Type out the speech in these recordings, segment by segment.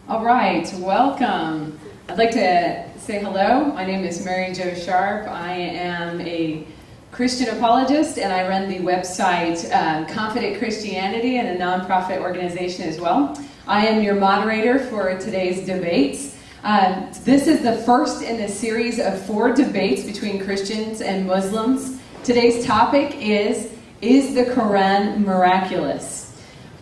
All right, welcome. I'd like to say hello. My name is Mary Jo Sharp. I am a Christian apologist, and I run the website Confident Christianity, and a nonprofit organization as well. I am your moderator for today's debates. This is the first in a series of 4 debates between Christians and Muslims. Today's topic is the Quran miraculous?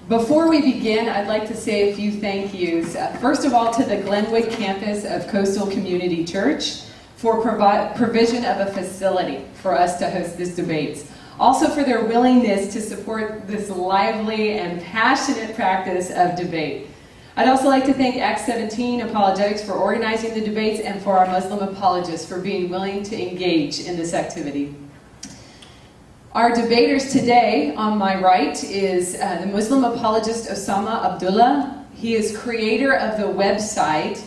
Before we begin, I'd like to say a few thank yous. First of all, to the Glenwood campus of Coastal Community Church for provision of a facility for us to host this debate. Also for their willingness to support this lively and passionate practice of debate. I'd also like to thank Acts 17 Apologetics for organizing the debates, and for our Muslim apologists for being willing to engage in this activity. Our debaters today, on my right, is the Muslim apologist Osama Abdallah. He is creator of the website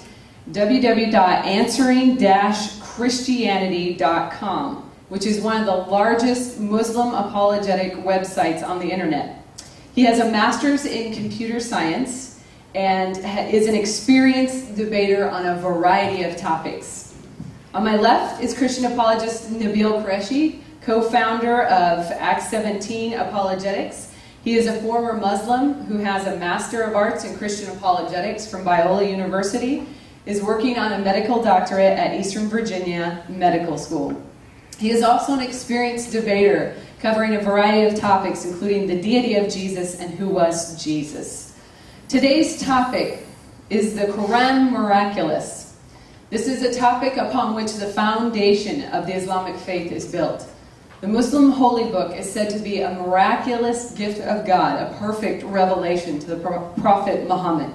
www.answering-christianity.com, which is one of the largest Muslim apologetic websites on the internet. He has a master's in computer science and is an experienced debater on a variety of topics. On my left is Christian apologist Qureshi, co-founder of Acts 17 Apologetics. He is a former Muslim who has a Master of Arts in Christian Apologetics from Biola University, is working on a medical doctorate at Eastern Virginia Medical School. He is also an experienced debater covering a variety of topics, including the deity of Jesus and who was Jesus. Today's topic is the Quran miraculous. This is a topic upon which the foundation of the Islamic faith is built. The Muslim holy book is said to be a miraculous gift of God, a perfect revelation to the Prophet Muhammad.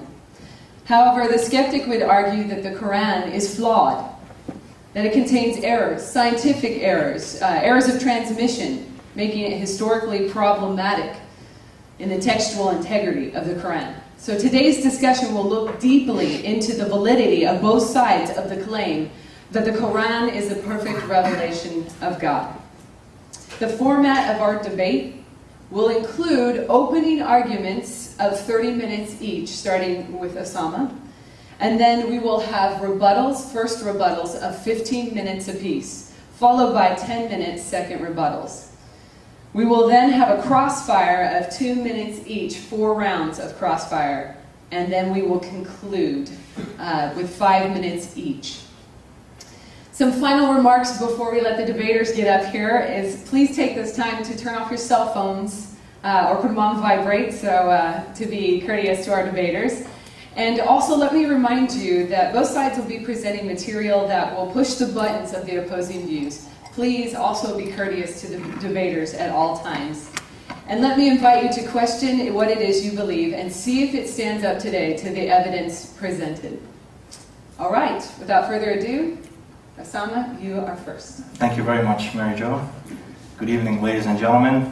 However, the skeptic would argue that the Quran is flawed, that it contains errors, scientific errors, errors of transmission, making it historically problematic in the textual integrity of the Quran. So today's discussion will look deeply into the validity of both sides of the claim that the Quran is a perfect revelation of God. The format of our debate will include opening arguments of 30 minutes each, starting with Osama, and then we will have rebuttals, first rebuttals of 15 minutes apiece, followed by 10 minutes second rebuttals. We will then have a crossfire of 2 minutes each, 4 rounds of crossfire, and then we will conclude with 5 minutes each. Some final remarks before we let the debaters get up here is please take this time to turn off your cell phones or put them on vibrate, so to be courteous to our debaters. And also let me remind you that both sides will be presenting material that will push the buttons of the opposing views. Please also be courteous to the debaters at all times. And let me invite you to question what it is you believe and see if it stands up today to the evidence presented. All right, without further ado, Osama, you are first. Thank you very much, Mary Jo. Good evening, ladies and gentlemen.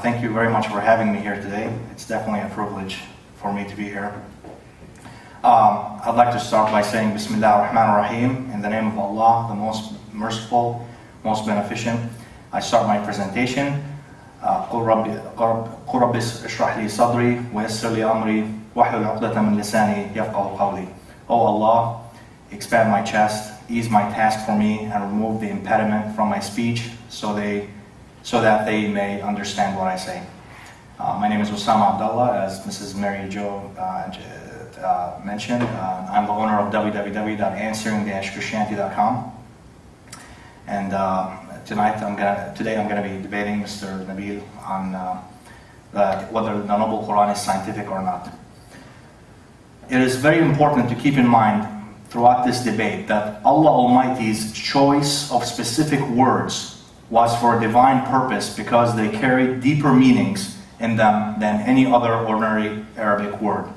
Thank you very much for having me here today. It's definitely a privilege for me to be here. I'd like to start by saying Bismillah ar-Rahman ar-Rahim, in the name of Allah, the most merciful, most beneficent. I start my presentation. قُلْ رَبِّ اشْرَحْ لِي صَدْرِي وَيَسِّرْ لِي أَمْرِي وَاحْلُلْ عُقْدَةً مِنْ لِسَانِي يَفْقَهُوا قَوْلِي. Oh Allah, expand my chest, ease my task for me, and remove the impediment from my speech so that they may understand what I say. My name is Osama Abdallah, as Mrs. Mary Jo mentioned. I'm the owner of www.answering-christianity.com. And today I'm gonna be debating Mr. Nabil on whether the Noble Quran is scientific or not. It is very important to keep in mind throughout this debate that Allah Almighty's choice of specific words was for a divine purpose because they carry deeper meanings in them than any other ordinary Arabic word.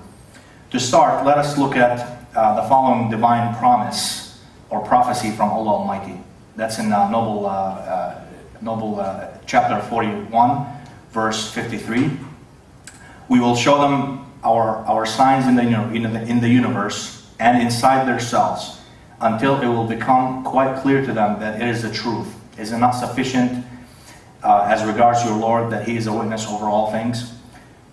To start, let us look at the following divine promise or prophecy from Allah Almighty. That's in Noble chapter 41, verse 53. We will show them our signs in the universe and inside themselves, until it will become quite clear to them that it is the truth. Is it not sufficient as regards your Lord that He is a witness over all things?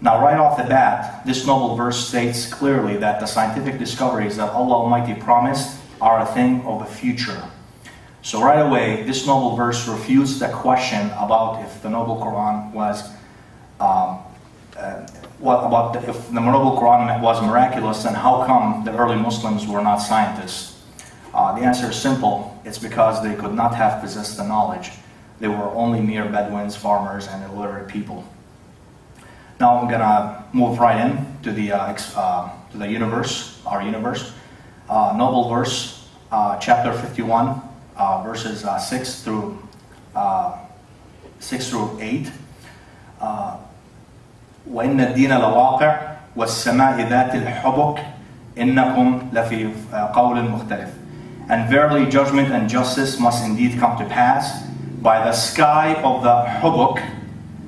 Now, right off the bat, this noble verse states clearly that the scientific discoveries that Allah Almighty promised are a thing of the future. So right away, this noble verse refutes the question about if the noble Quran was if the noble Quran was miraculous, then how come the early Muslims were not scientists? The answer is simple. It's because they could not have possessed the knowledge. They were only mere Bedouins, farmers, and illiterate people. Now I'm gonna move right in to the universe, our universe. Noble verse, chapter 51, verses 6 through 8. وَإِنَّ الدِّينَ لَوَاقِعٌ وَالسَّمَاءِ ذَاتِ الْحُبُكِ إِنَّكُمْ لَفِي قَوْلٍ مُخْتَلِفٍ. And verily judgment and justice must indeed come to pass by the sky of the hubuk.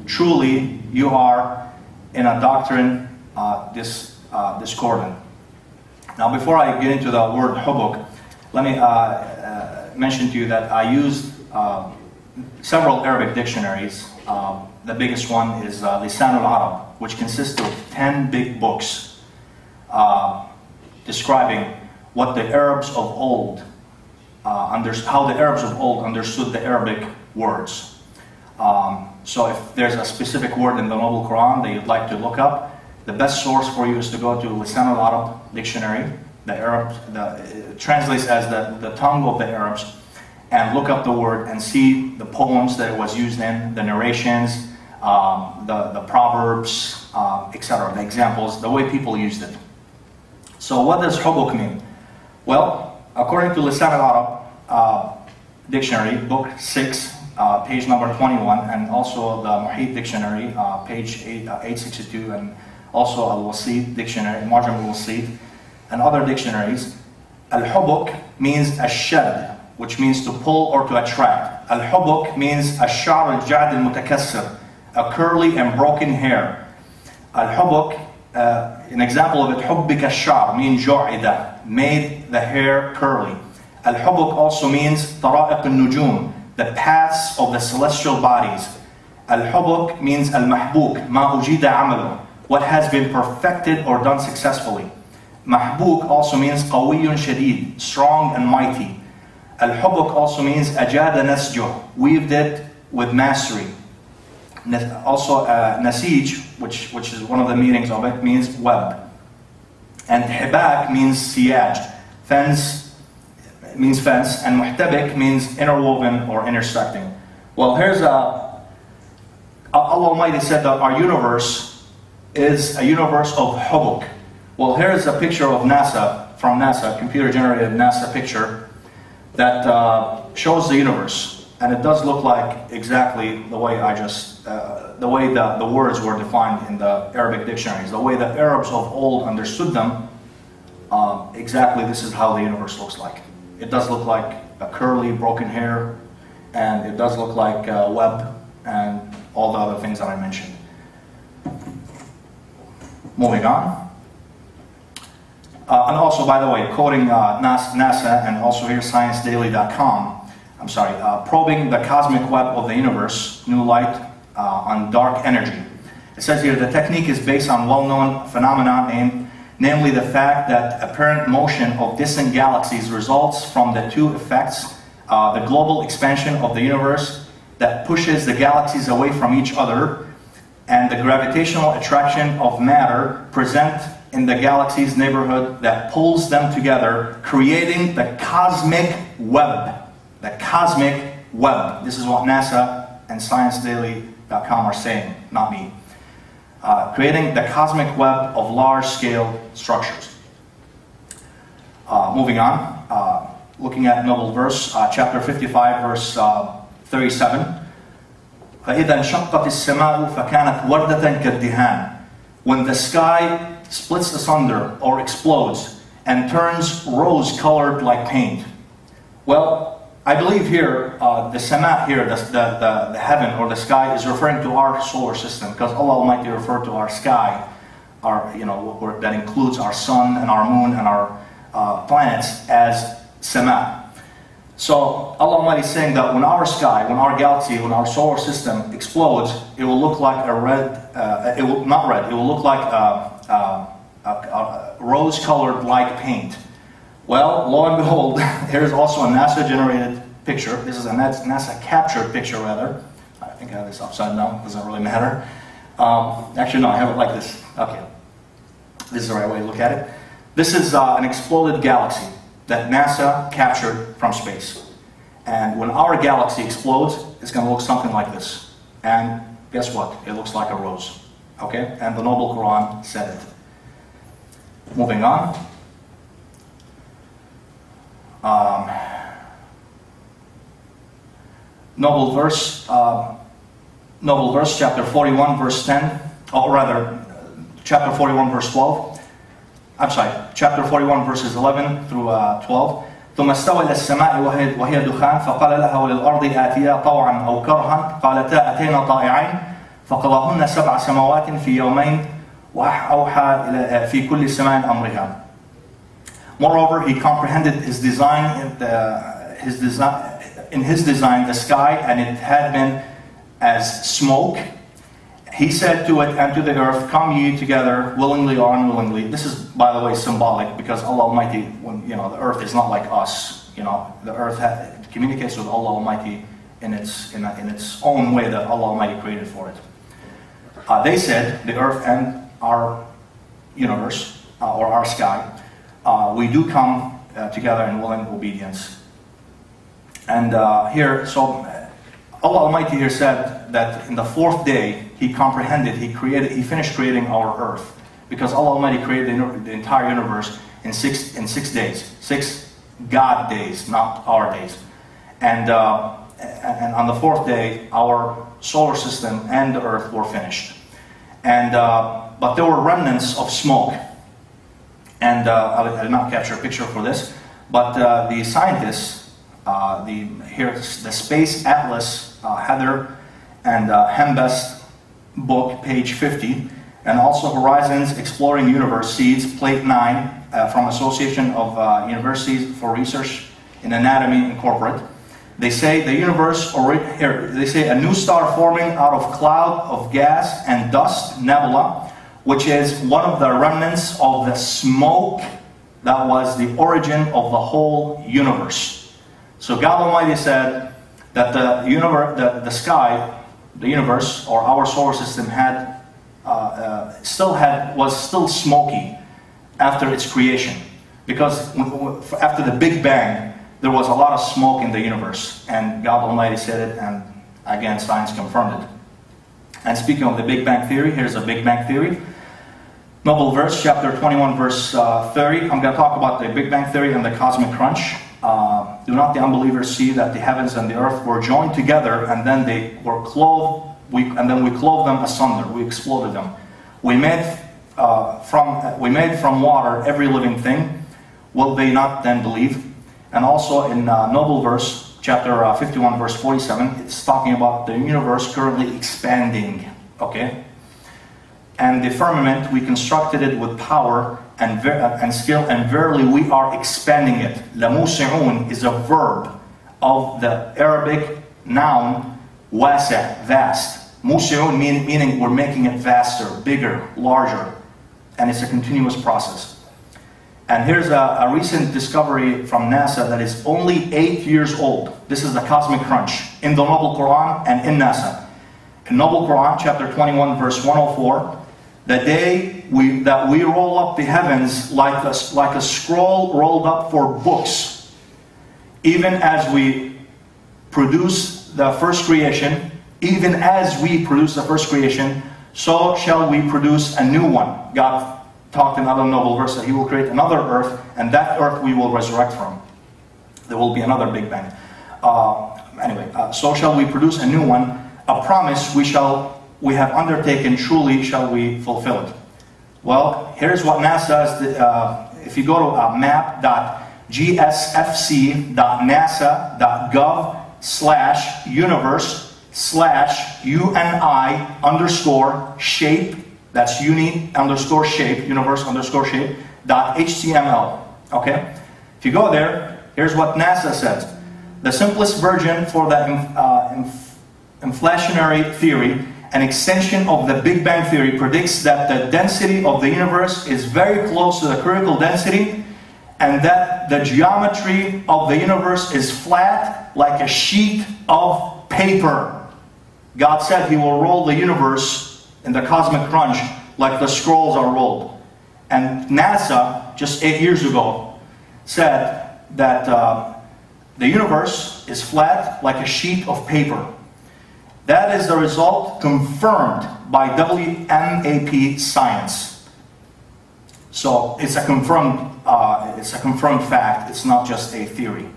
Truly you are in a doctrine discordant. Now before I get into the word hubuk, let me mention to you that I used several Arabic dictionaries. The biggest one is Lisan al-Arab, which consists of 10 big books describing what the Arabs of old how the Arabs of old understood the Arabic words. So if there's a specific word in the Noble Quran that you'd like to look up, the best source for you is to go to Lisan al-Arab dictionary. It translates as the tongue of the Arabs, and look up the word and see the poems that it was used in, the narrations, the proverbs, etc., the examples, the way people used it. So what does hubuk mean? Well, according to Lisan al-Arab dictionary, book 6, page number 21, and also the Muhit dictionary, page 862, and also Al-Wasit dictionary, Mu'jam al-Wasit, and other dictionaries, al-hubuk means ash-shad, which means to pull or to attract. Al-hubuk means ash-sha'r al-ja'd al-mutakassir, a curly and broken hair. Al-hubuk, an example of it, hubbika ash-sha'r, means ju'ida, made the hair curly. Al-hubuk also means tara'iq al-nujum, the paths of the celestial bodies. Al-hubuk means al-mahbuk, ma ujida amalu, what has been perfected or done successfully. Mahbuk also means qawiyyun shadid, strong and mighty. Al-hubuk also means ajada nasjuh, weaved it with mastery. Also nasij, which is one of the meanings of it, means web. And hibak means siyaj, fence, means fence, and muhtabik means interwoven or intersecting. Well, here's Allah Almighty said that our universe is a universe of hubuk. Well, here's a picture of NASA, from NASA, computer-generated NASA picture, that shows the universe. And it does look like exactly the way the way the words were defined in the Arabic dictionaries, the way the Arabs of old understood them. Exactly this is how the universe looks like. It does look like a curly, broken hair, and it does look like a web and all the other things that I mentioned. Moving on. And also, by the way, quoting NASA and also here ScienceDaily.com, probing the cosmic web of the universe, new light on dark energy. It says here, the technique is based on well-known phenomenon, namely the fact that apparent motion of distant galaxies results from the two effects, the global expansion of the universe that pushes the galaxies away from each other, and the gravitational attraction of matter present in the galaxy's neighborhood that pulls them together, creating the cosmic web. The cosmic web. This is what NASA and ScienceDaily.com are saying, not me. Creating the cosmic web of large-scale structures. Moving on, looking at Noble Verse, chapter 55, verse 37. فَإِذَا انشَقَّتِ السَّمَاءُ فَكَانَتْ وَرْدَةً كَالدِّهَانِ. When the sky splits asunder or explodes and turns rose-colored like paint. Well, I believe here, the sama here, the heaven or the sky is referring to our solar system, because Allah Almighty referred to our sky, that includes our sun and our moon and our planets as sama. So Allah Almighty is saying that when our sky, when our galaxy, when our solar system explodes, it will look like a red, it will look like a rose-colored like paint. Well, lo and behold, here's also a NASA-generated picture. This is a NASA-captured picture, rather. I think I have this upside down, doesn't really matter. Actually, no, I have it like this. Okay. This is the right way to look at it. This is an exploded galaxy that NASA captured from space. And when our galaxy explodes, it's going to look something like this. And guess what? It looks like a rose. Okay? And the Noble Quran said it. Moving on. Noble verse, chapter 41, verse 10. Or rather, chapter 41, verse 12. I'm sorry, chapter 41, verses 11 through 12. ثم استوى إلى السماء وهي دخان فقال لها وللأرض آتيا طوعا أو كرها قالتا أتينا طائعين فقضاهن 7 سماوات في يومين وأوحى إلى في كل سماء أمرها. Moreover, he comprehended his design, in his design the sky, and it had been as smoke. He said to it and to the earth, come ye together, willingly or unwillingly. This is, by the way, symbolic, because Allah Almighty, when the earth is not like us. The earth communicates with Allah Almighty in its own way that Allah Almighty created for it. They said, the earth and our universe, or our sky, we do come together in willing obedience. And here, so Allah Almighty here said that in the 4th day, He comprehended, He finished creating our earth. Because Allah Almighty created the entire universe in 6 days. 6 God days, not our days. And on the 4th day, our solar system and the earth were finished. And but there were remnants of smoke. And I did not capture a picture for this, but the scientists, the Space Atlas, Heather and Hembest book, page 50, and also Horizons Exploring Universe Seeds, plate 9, from Association of Universities for Research in Anatomy Incorporated. They say the universe, they say a new star forming out of cloud of gas and dust, nebula, which is one of the remnants of the smoke that was the origin of the whole universe. So God Almighty said that the universe, or our solar system, was still smoky after its creation, because after the Big Bang, there was a lot of smoke in the universe, and God Almighty said it, and again, science confirmed it. And speaking of the Big Bang Theory, here's a Big Bang Theory. Noble verse, chapter 21, verse 30. I'm going to talk about the Big Bang Theory and the cosmic crunch. Do not the unbelievers see that the heavens and the earth were joined together, and then they were clothed, and then we clothed them asunder, we exploded them. We made from water every living thing. Will they not then believe? And also in Noble verse, chapter 51, verse 47, it's talking about the universe currently expanding. Okay? And the firmament, we constructed it with power and skill, and verily we are expanding it. لَمُوسِعُونَ is a verb of the Arabic noun wasi', vast. Musi'un meaning we're making it vaster, bigger, larger. And it's a continuous process. And here's a recent discovery from NASA that is only 8 years old. This is the cosmic crunch in the Noble Quran and in NASA. In Noble Quran, chapter 21, verse 104, the day that we roll up the heavens like a scroll rolled up for books, even as we produce the first creation, so shall we produce a new one. God talked in another noble verse that He will create another earth, and that earth we will resurrect from. There will be another Big Bang. So shall we produce a new one. A promise we have undertaken, truly shall we fulfill it. Well, here's what NASA is. If you go to map.gsfc.nasa.gov/universe/uni_shape, that's uni_shape, universe_shape.html. Okay? If you go there, here's what NASA says. the simplest version for the inflationary theory, an extension of the Big Bang theory, predicts that the density of the universe is very close to the critical density, and that the geometry of the universe is flat like a sheet of paper. God said He will roll the universe in the cosmic crunch like the scrolls are rolled. And NASA, just 8 years ago, said that the universe is flat like a sheet of paper. That is the result confirmed by WMAP science. So it's a confirmed fact. It's not just a theory.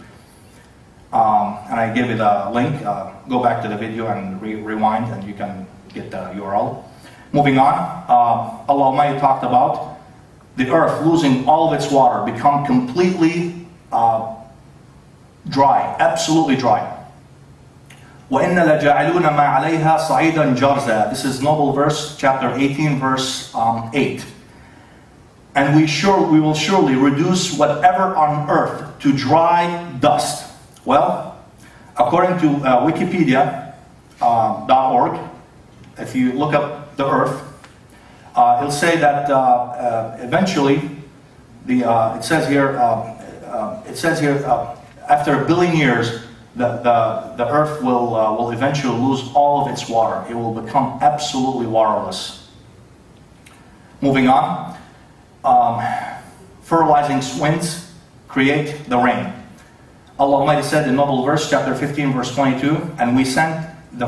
And I give it a link. Go back to the video and rewind, and you can get the URL. Moving on, Allah Almighty talked about the earth losing all of its water, become completely dry, absolutely dry. وَإِنَّ لَجَعَلُونَ مَا عَلَيْهَا صَعِيدًا جَرْزًا. This is Noble Verse, chapter 18, verse 8. And we will surely reduce whatever on earth to dry dust. Well, according to Wikipedia.org, if you look up the earth, it'll say that eventually, it says here, after 1 billion years, the earth will eventually lose all of its water. It will become absolutely waterless. Moving on, fertilizing winds create the rain. Allah Almighty said in Noble Verse, chapter 15, verse 22, and we sent the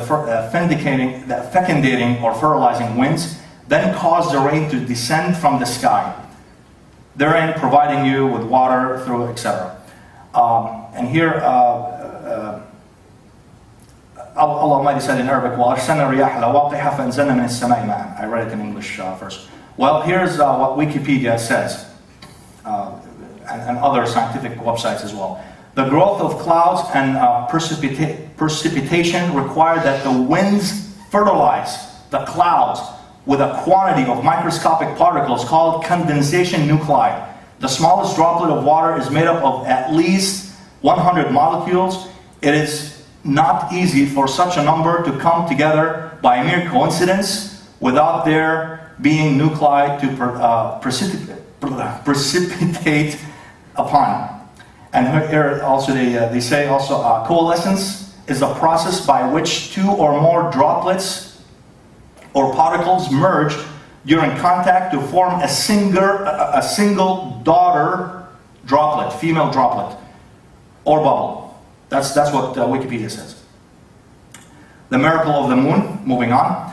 fecundating or fertilizing winds, then caused the rain to descend from the sky, therein providing you with water through, etc. And here, Allah Almighty said in Arabic, I read it in English first. Well, here's what Wikipedia says, and other scientific websites as well. The growth of clouds and precipitation require that the winds fertilize the clouds with a quantity of microscopic particles called condensation nuclei. The smallest droplet of water is made up of at least 100 molecules. It is not easy for such a number to come together by a mere coincidence without there being nuclei to precipitate upon. And here also they say also coalescence is a process by which two or more droplets or particles merge during contact to form a single daughter droplet, female droplet, or bubble. That's what Wikipedia says. The miracle of the moon, moving on.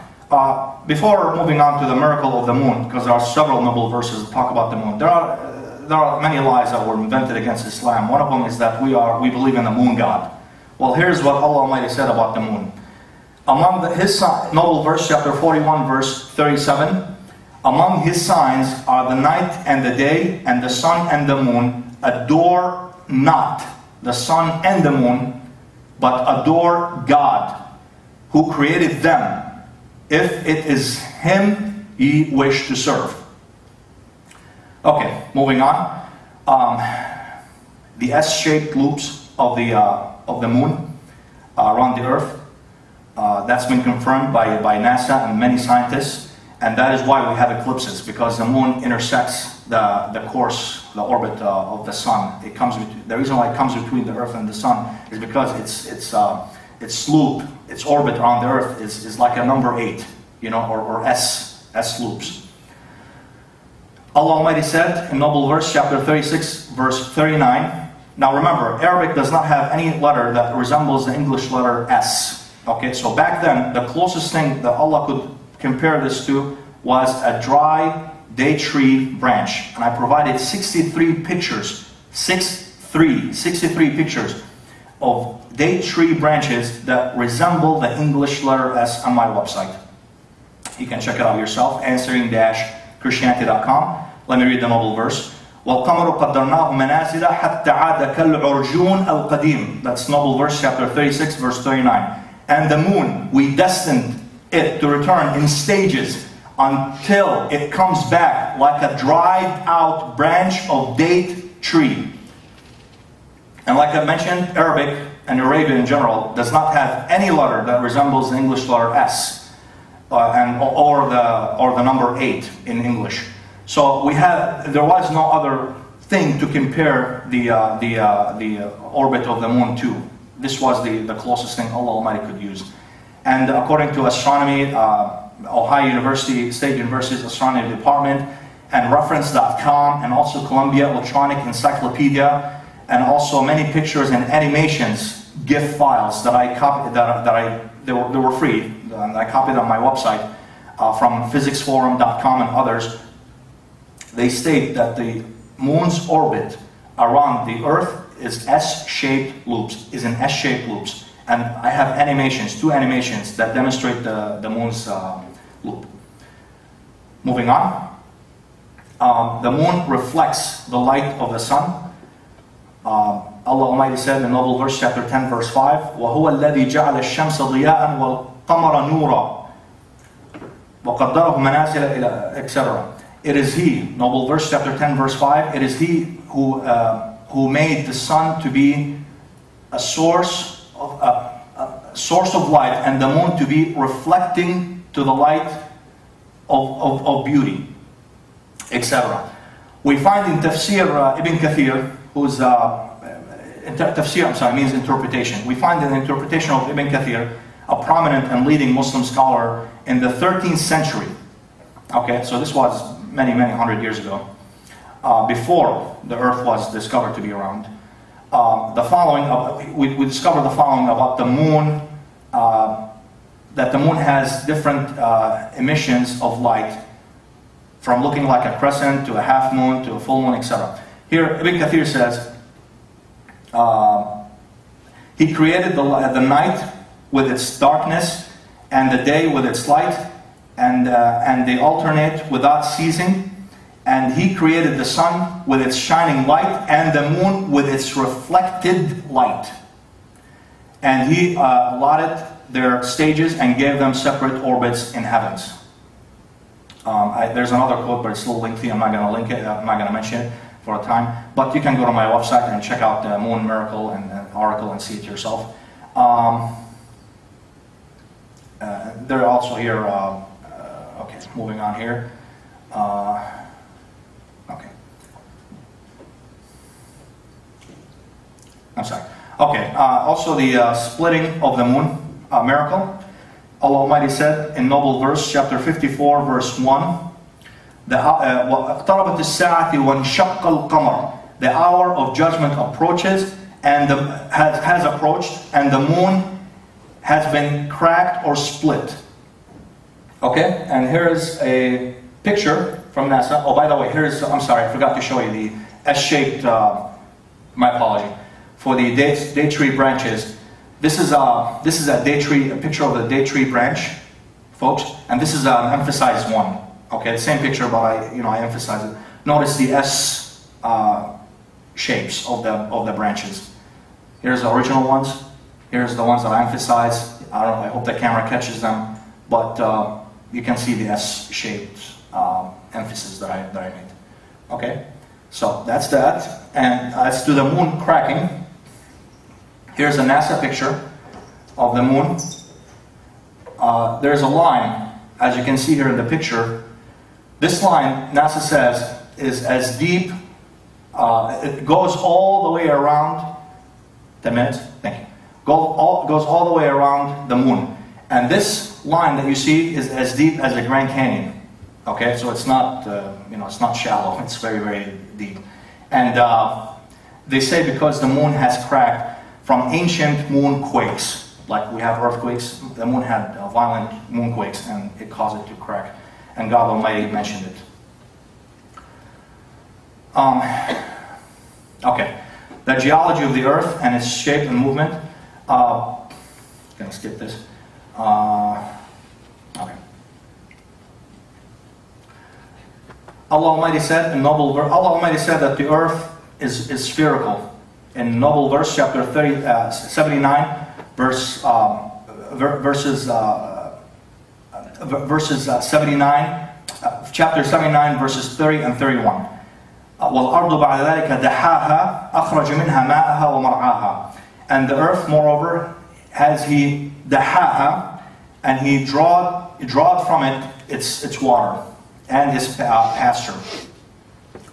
Before moving on to the miracle of the moon, because there are several noble verses that talk about the moon, there are many lies that were invented against Islam. One of them is that we believe in the moon god. Well, here's what Allah Almighty said about the moon. Among His Noble Verse, chapter 41, verse 37, among His signs are the night and the day, and the sun and the moon. Adore not the sun and the moon, but adore God, who created them, if it is Him ye wish to serve. Okay, moving on. The S-shaped loops of the moon around the Earth. That's been confirmed by NASA and many scientists, and that is why we have eclipses, because the moon intersects the course, the orbit of the sun. The reason why it comes between the Earth and the sun is because its loop, its orbit around the Earth is like a number 8, or S loops. Allah Almighty said in Noble Verse, chapter 36, verse 39. Now remember, Arabic does not have any letter that resembles the English letter S. Okay, so back then, the closest thing that Allah could compare this to was a dry date tree branch. And I provided 63 pictures, 63 pictures of date tree branches that resemble the English letter S on my website. You can check it out yourself, answering-Christianity.com. Let me read the Noble Verse. وَالْقَمَرُ قَدَّرْنَاهُ مَنَازِلَ حَتَّى عَادَ كَالْعُرْجُونِ الْقَدِيمِ. That's Noble Verse, chapter 36, verse 39. And the moon, we destined it to return in stages until it comes back like a dried out branch of date tree. And like I mentioned, Arabic and Arabia in general does not have any letter that resembles the English letter S, or the number 8 in English. So there was no other thing to compare the orbit of the moon to. This was the closest thing Allah Almighty could use. And according to astronomy, Ohio State University's astronomy department, and reference.com, and also Columbia Electronic Encyclopedia, and also many pictures and animations, GIF files that I copied, they were free, and I copied on my website from physicsforum.com and others. They state that the moon's orbit around the Earth is S-shaped loops, and I have animations, 2 animations that demonstrate the moon's loop. Moving on. The moon reflects the light of the sun. Allah Almighty said in Noble Verse chapter 10 verse 5, وَهُوَ الَّذِي جَعَلَ الشَّمْسَ ضِيَاءً وَالْقَمَرَ نُورًا وَقَدَّرَهُ مَنَازِلَ إِلَى etc. It is He, Noble Verse chapter 10 verse 5, it is He who made the sun to be a source of light, and the moon to be reflecting to the light of beauty, etc. We find in Tafsir Ibn Kathir, who's Tafsir means interpretation. We find in the interpretation of Ibn Kathir, a prominent and leading Muslim scholar in the 13th century. Okay, so this was many hundred years ago, before the Earth was discovered to be round. The following, we discovered the following about the moon, that the moon has different emissions of light, from looking like a crescent to a half moon to a full moon, etc. Here, Ibn Kathir says, He created the night with its darkness and the day with its light, and they alternate without ceasing. And He created the sun with its shining light and the moon with its reflected light. And He allotted their stages and gave them separate orbits in heavens. There's another quote, but it's a little lengthy. I'm not going to link it. I'm not going to mention it for a time. But you can go to my website and check out the Moon Miracle and article and see it yourself. They're also here. Okay, moving on here. Okay. I'm sorry. Okay. Also, the splitting of the moon miracle. Allah Almighty said in Noble Verse, chapter 54, verse 1, the hour of judgment approaches, and has approached, and the moon has been cracked or split. Okay, and here is a picture from NASA. Oh, by the way, I'm sorry, I forgot to show you the S-shaped, my apology, for the date tree branches. This is a date tree, a picture of the date tree branch, folks, and this is an emphasized one. Okay, the same picture, but I emphasize it. Notice the S shapes of the branches. Here's the original ones. Here's the ones that I emphasize. I hope the camera catches them, but you can see the S-shaped emphasis that I made. Okay, so that's that, and as to the moon cracking. Here's a NASA picture of the moon. There's a line, as you can see here in the picture. This line, NASA says, is as deep, it goes all the way around, 10 minutes, thank you. Goes all the way around the moon. And this line that you see is as deep as the Grand Canyon. Okay, so it's not, it's not shallow, it's very deep. And they say because the moon has cracked from ancient moon quakes, like we have earthquakes, the moon had violent moon quakes and it caused it to crack. And God Almighty mentioned it. Okay, the geology of the earth and its shape and movement. Gonna skip this. Okay. Allah Almighty said in Noble Verse, Allah Almighty said that the earth is spherical. In Noble Verse, chapter 79, chapter 79, verses 30 and 31. وَالْأَرْضُ بَعْدَ ذَلِكَ دَحَاهَا أَخْرَجَ مِنْهَا مَاءَهَا وَمَرْعَاهَا. And the earth, moreover, has he dahaha, and he drawed from it its water and his pasture.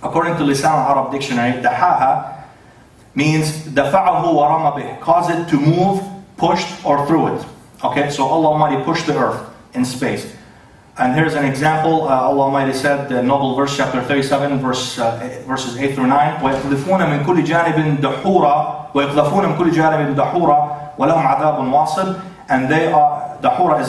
According to Lisan al-Arab dictionary, dahaha means dafa'ahu wa rama bih, cause it to move, pushed, or through it. Okay, so Allah Almighty pushed the earth in space. And here's an example. Allah Almighty said, the noble verse, chapter 37, verses 8 through 9, وَيَقْذِفُونَ مِنْ كُلِّ جَانِبٍ دَحُورًا وَيَقْذَفُونَ مِنْ كُلِّ جَانِبٍ دَحُورًا وَلَهُمْ عَذَابٌ وَاصِبٌ. And they are, dahura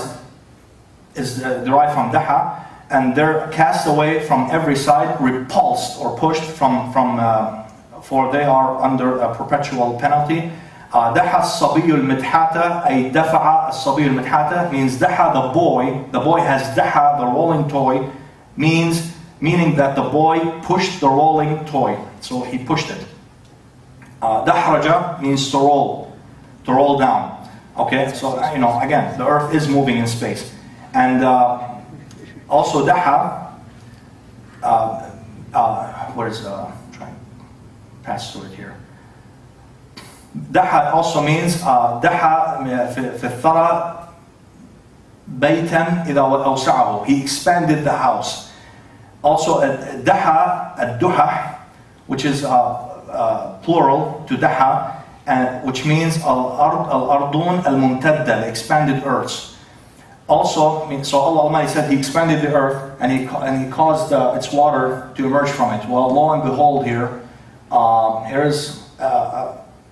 is derived from daha, and they're cast away from every side, repulsed or pushed for they are under a perpetual penalty. Daha as-sabiyu al-midhata, ay dafa'a as-sabiyu al-midhata, means daha, the boy has daha, the rolling toy, meaning that the boy pushed the rolling toy, so he pushed it. Dahraja means to roll down. Okay, so again, the earth is moving in space. And also daha, try and pass through it here. Daha also means daha في الثرى بيتا إذا أوسعه. He expanded the house. Also daha الدحح, which is plural to daha, which means al-ardun al-mumtadda, the expanded earths. Also, so Allah Almighty said He expanded the earth and He caused its water to emerge from it. Well, lo and behold,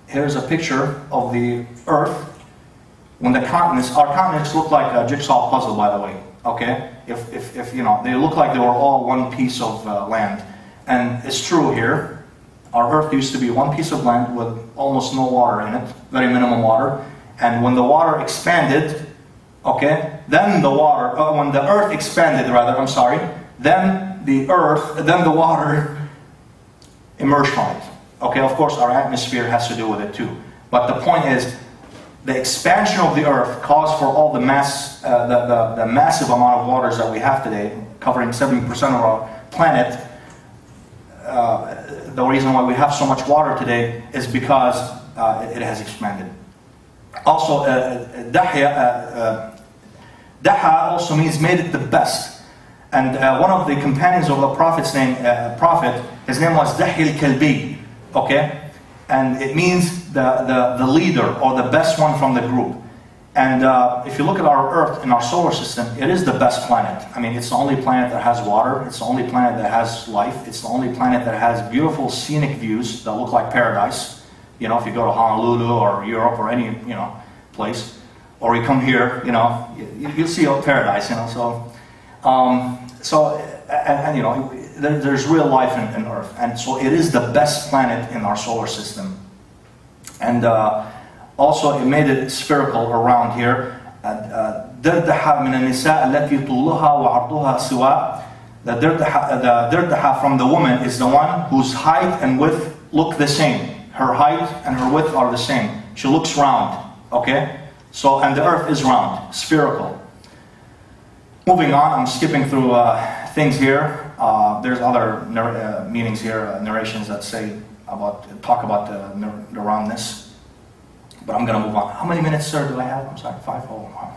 here's a picture of the earth when our continents look like a jigsaw puzzle, by the way. Okay, if they look like they were all one piece of land, and it's true here. Our earth used to be one piece of land with almost no water in it, very minimum water. And when the water expanded, okay, then when the earth expanded, then the water emerged from it. Okay, of course, our atmosphere has to do with it too. But the point is, the expansion of the earth caused for all the massive amount of waters that we have today, covering 70% of our planet. The reason why we have so much water today is because it has expanded. Also, daha also means made it the best. And one of the companions of the Prophet's name, his name was Dahi al-Kalbi. Okay, and it means the leader or the best one from the group. And if you look at our Earth in our solar system, it is the best planet. I mean, it's the only planet that has water. It's the only planet that has life. It's the only planet that has beautiful scenic views that look like paradise. If you go to Honolulu or Europe or any place, or you come here, you'll see a paradise. There's real life in Earth, and so it is the best planet in our solar system. And also, it made it spherical around here. دردحة من النساء التي طولها وعرضها سواء. The derdha from the woman is the one whose height and width look the same. Her height and her width are the same. She looks round. Okay? So, and the earth is round, spherical. Moving on, I'm skipping through things here. There's other meanings here, narrations that talk about the roundness. But I'm going to move on. How many minutes, sir, do I have? I'm sorry, 5? Oh, wow.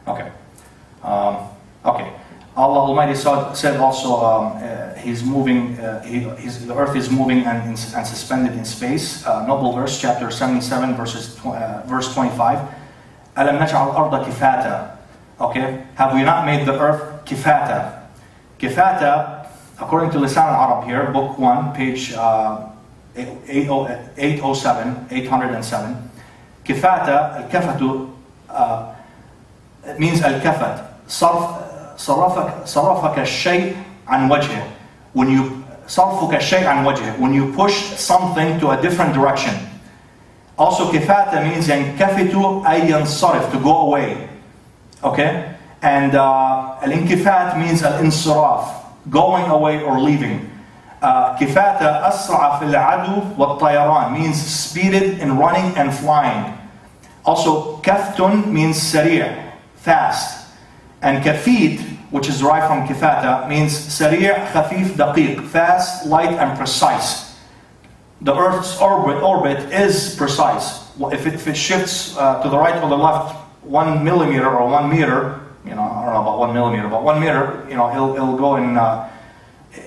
Okay. Okay. Allah Almighty said also, He's moving, the earth is moving and suspended in space. Noble verse, chapter 77, verse 25. أَلَمْ نَجْعَلْ الْأَرْضَ كِفَاتًا. Okay. Have we not made the earth kifata? Kifata, according to Lisan al-Arab here, book 1, page 807. Kifata, al-kafatu, it means al-kafat. صرفك الشيء عن وجهه. صرفك الشيء عن وجهه. When you push something to a different direction. Also, kifata means ينكفت أي ينصرف, to go away. Okay? And al-inkifat means al-insiraf, going away or leaving. Kifata أسرع في العدو والطيران, means speeded in running and flying. Also, kaftun means sari', fast. And kafid, which is derived from kifata, means sari', khafif, daqiq, fast, light, and precise. The Earth's orbit is precise. if it shifts to the right or the left 1 millimeter or 1 meter, I don't know about 1 millimeter, but 1 meter, it'll go in,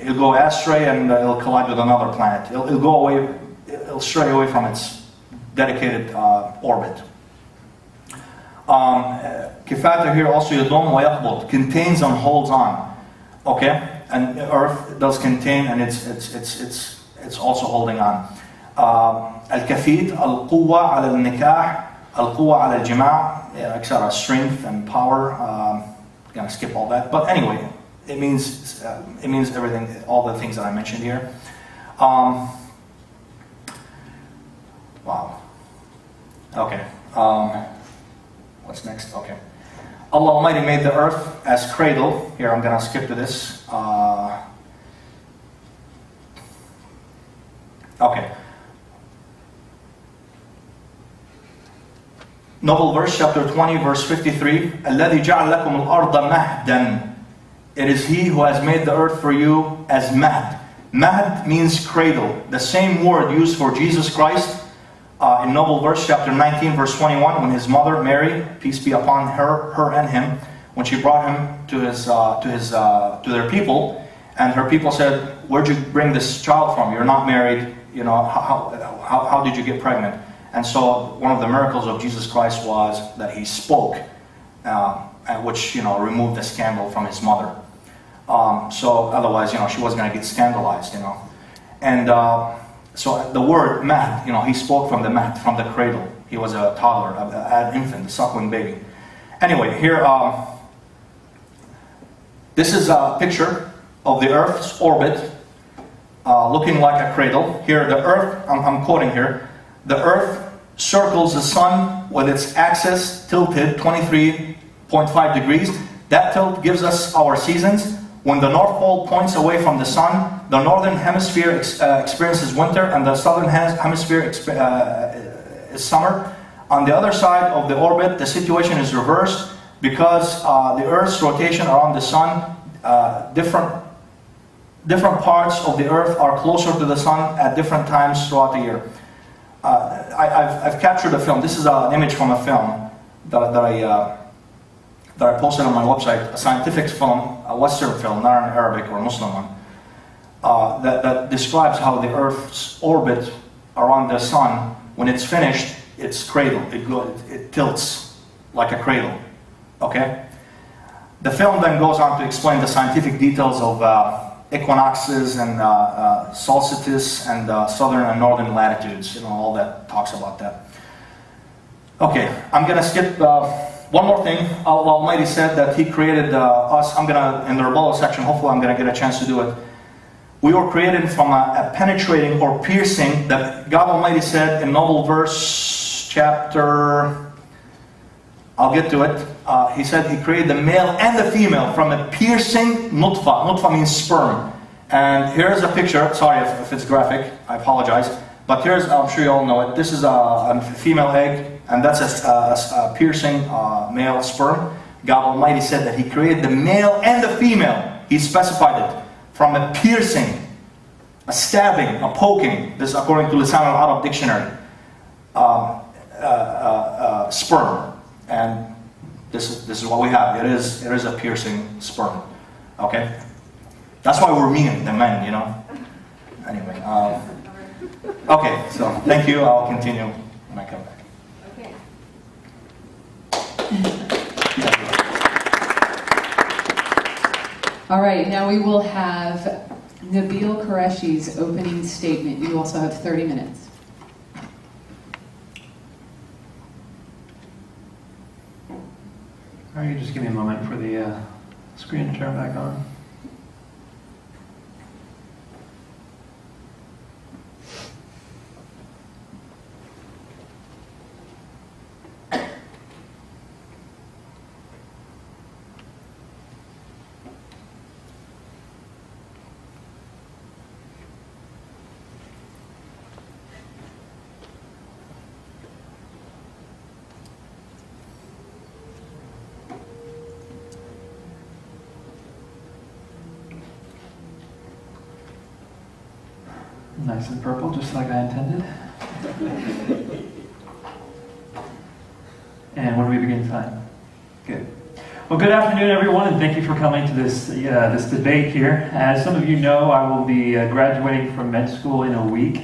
it'll go astray and it'll collide with another planet. It'll go away, it'll stray away from its dedicated orbit. Kifata here also yadum wa yaqbud, contains and holds on. Okay, and Earth does contain, and it's also holding on. Al-kafit, al-quwwa ala al-nikah, al-quwwa ala al-jima', etc. Strength and power. I'm gonna skip all that, but anyway, it means everything, all the things that I mentioned here. Wow. Okay. What's next? Okay. Allah Almighty made the earth as cradle. Here, I'm going to skip to this. Okay. Noble verse, chapter 20, verse 53. الَّذِي جَعَلَ لَكُمُ الْأَرْضَ مَهْدًا. It is He who has made the earth for you as mahd. Mahd means cradle. The same word used for Jesus Christ in Noble verse, chapter 19, verse 21, when his mother, Mary, peace be upon her and him, when she brought him to their people, and her people said, "Where'd you bring this child from? You're not married. How did you get pregnant?" And so one of the miracles of Jesus Christ was that he spoke, which removed the scandal from his mother. So otherwise, she wasn't going to get scandalized, and. So the word mahd, he spoke from the mahd, from the cradle. He was a toddler, an infant, a suckling baby. Anyway, here, this is a picture of the Earth's orbit, looking like a cradle. Here, the Earth, I'm quoting here, the Earth circles the Sun with its axis tilted 23.5 degrees. That tilt gives us our seasons. When the North Pole points away from the Sun, the Northern Hemisphere experiences winter and the Southern Hemisphere is summer. On the other side of the orbit, the situation is reversed because the Earth's rotation around the Sun, different parts of the Earth are closer to the Sun at different times throughout the year. I've captured a film. This is an image from a film that I posted on my website, a scientific film, a Western film, not an Arabic or Muslim one, that describes how the Earth's orbit around the Sun, when it's finished, it's cradle. It tilts like a cradle. Okay? The film then goes on to explain the scientific details of equinoxes and solstice and southern and northern latitudes. All that talks about that. Okay, I'm going to skip one more thing. Allah Almighty said that He created us. I'm going to, in the rebuttal section, hopefully I'm going to get a chance to do it. We were created from a penetrating or piercing, that God Almighty said in Noble verse chapter, I'll get to it. He said He created the male and the female from a piercing nutfa. Nutfa means sperm. And here's a picture. Sorry if it's graphic. I apologize. But here's, I'm sure you all know it. This is a female egg. And that's a piercing male sperm. God Almighty said that He created the male and the female. He specified it from a piercing, a stabbing, a poking. This is according to Lisan al-Arab dictionary. Sperm, and this is what we have. It is a piercing sperm. Okay, that's why we're mean, the men, Anyway, okay. So thank you. I'll continue when I come back. All right, now we will have Nabil Qureshi's opening statement. You also have 30 minutes. All right, just give me a moment for the screen to turn back on. Nice and purple, just like I intended. And when do we begin time? Good. Well, good afternoon, everyone, and thank you for coming to this debate here. As some of you know, I will be graduating from med school in a week,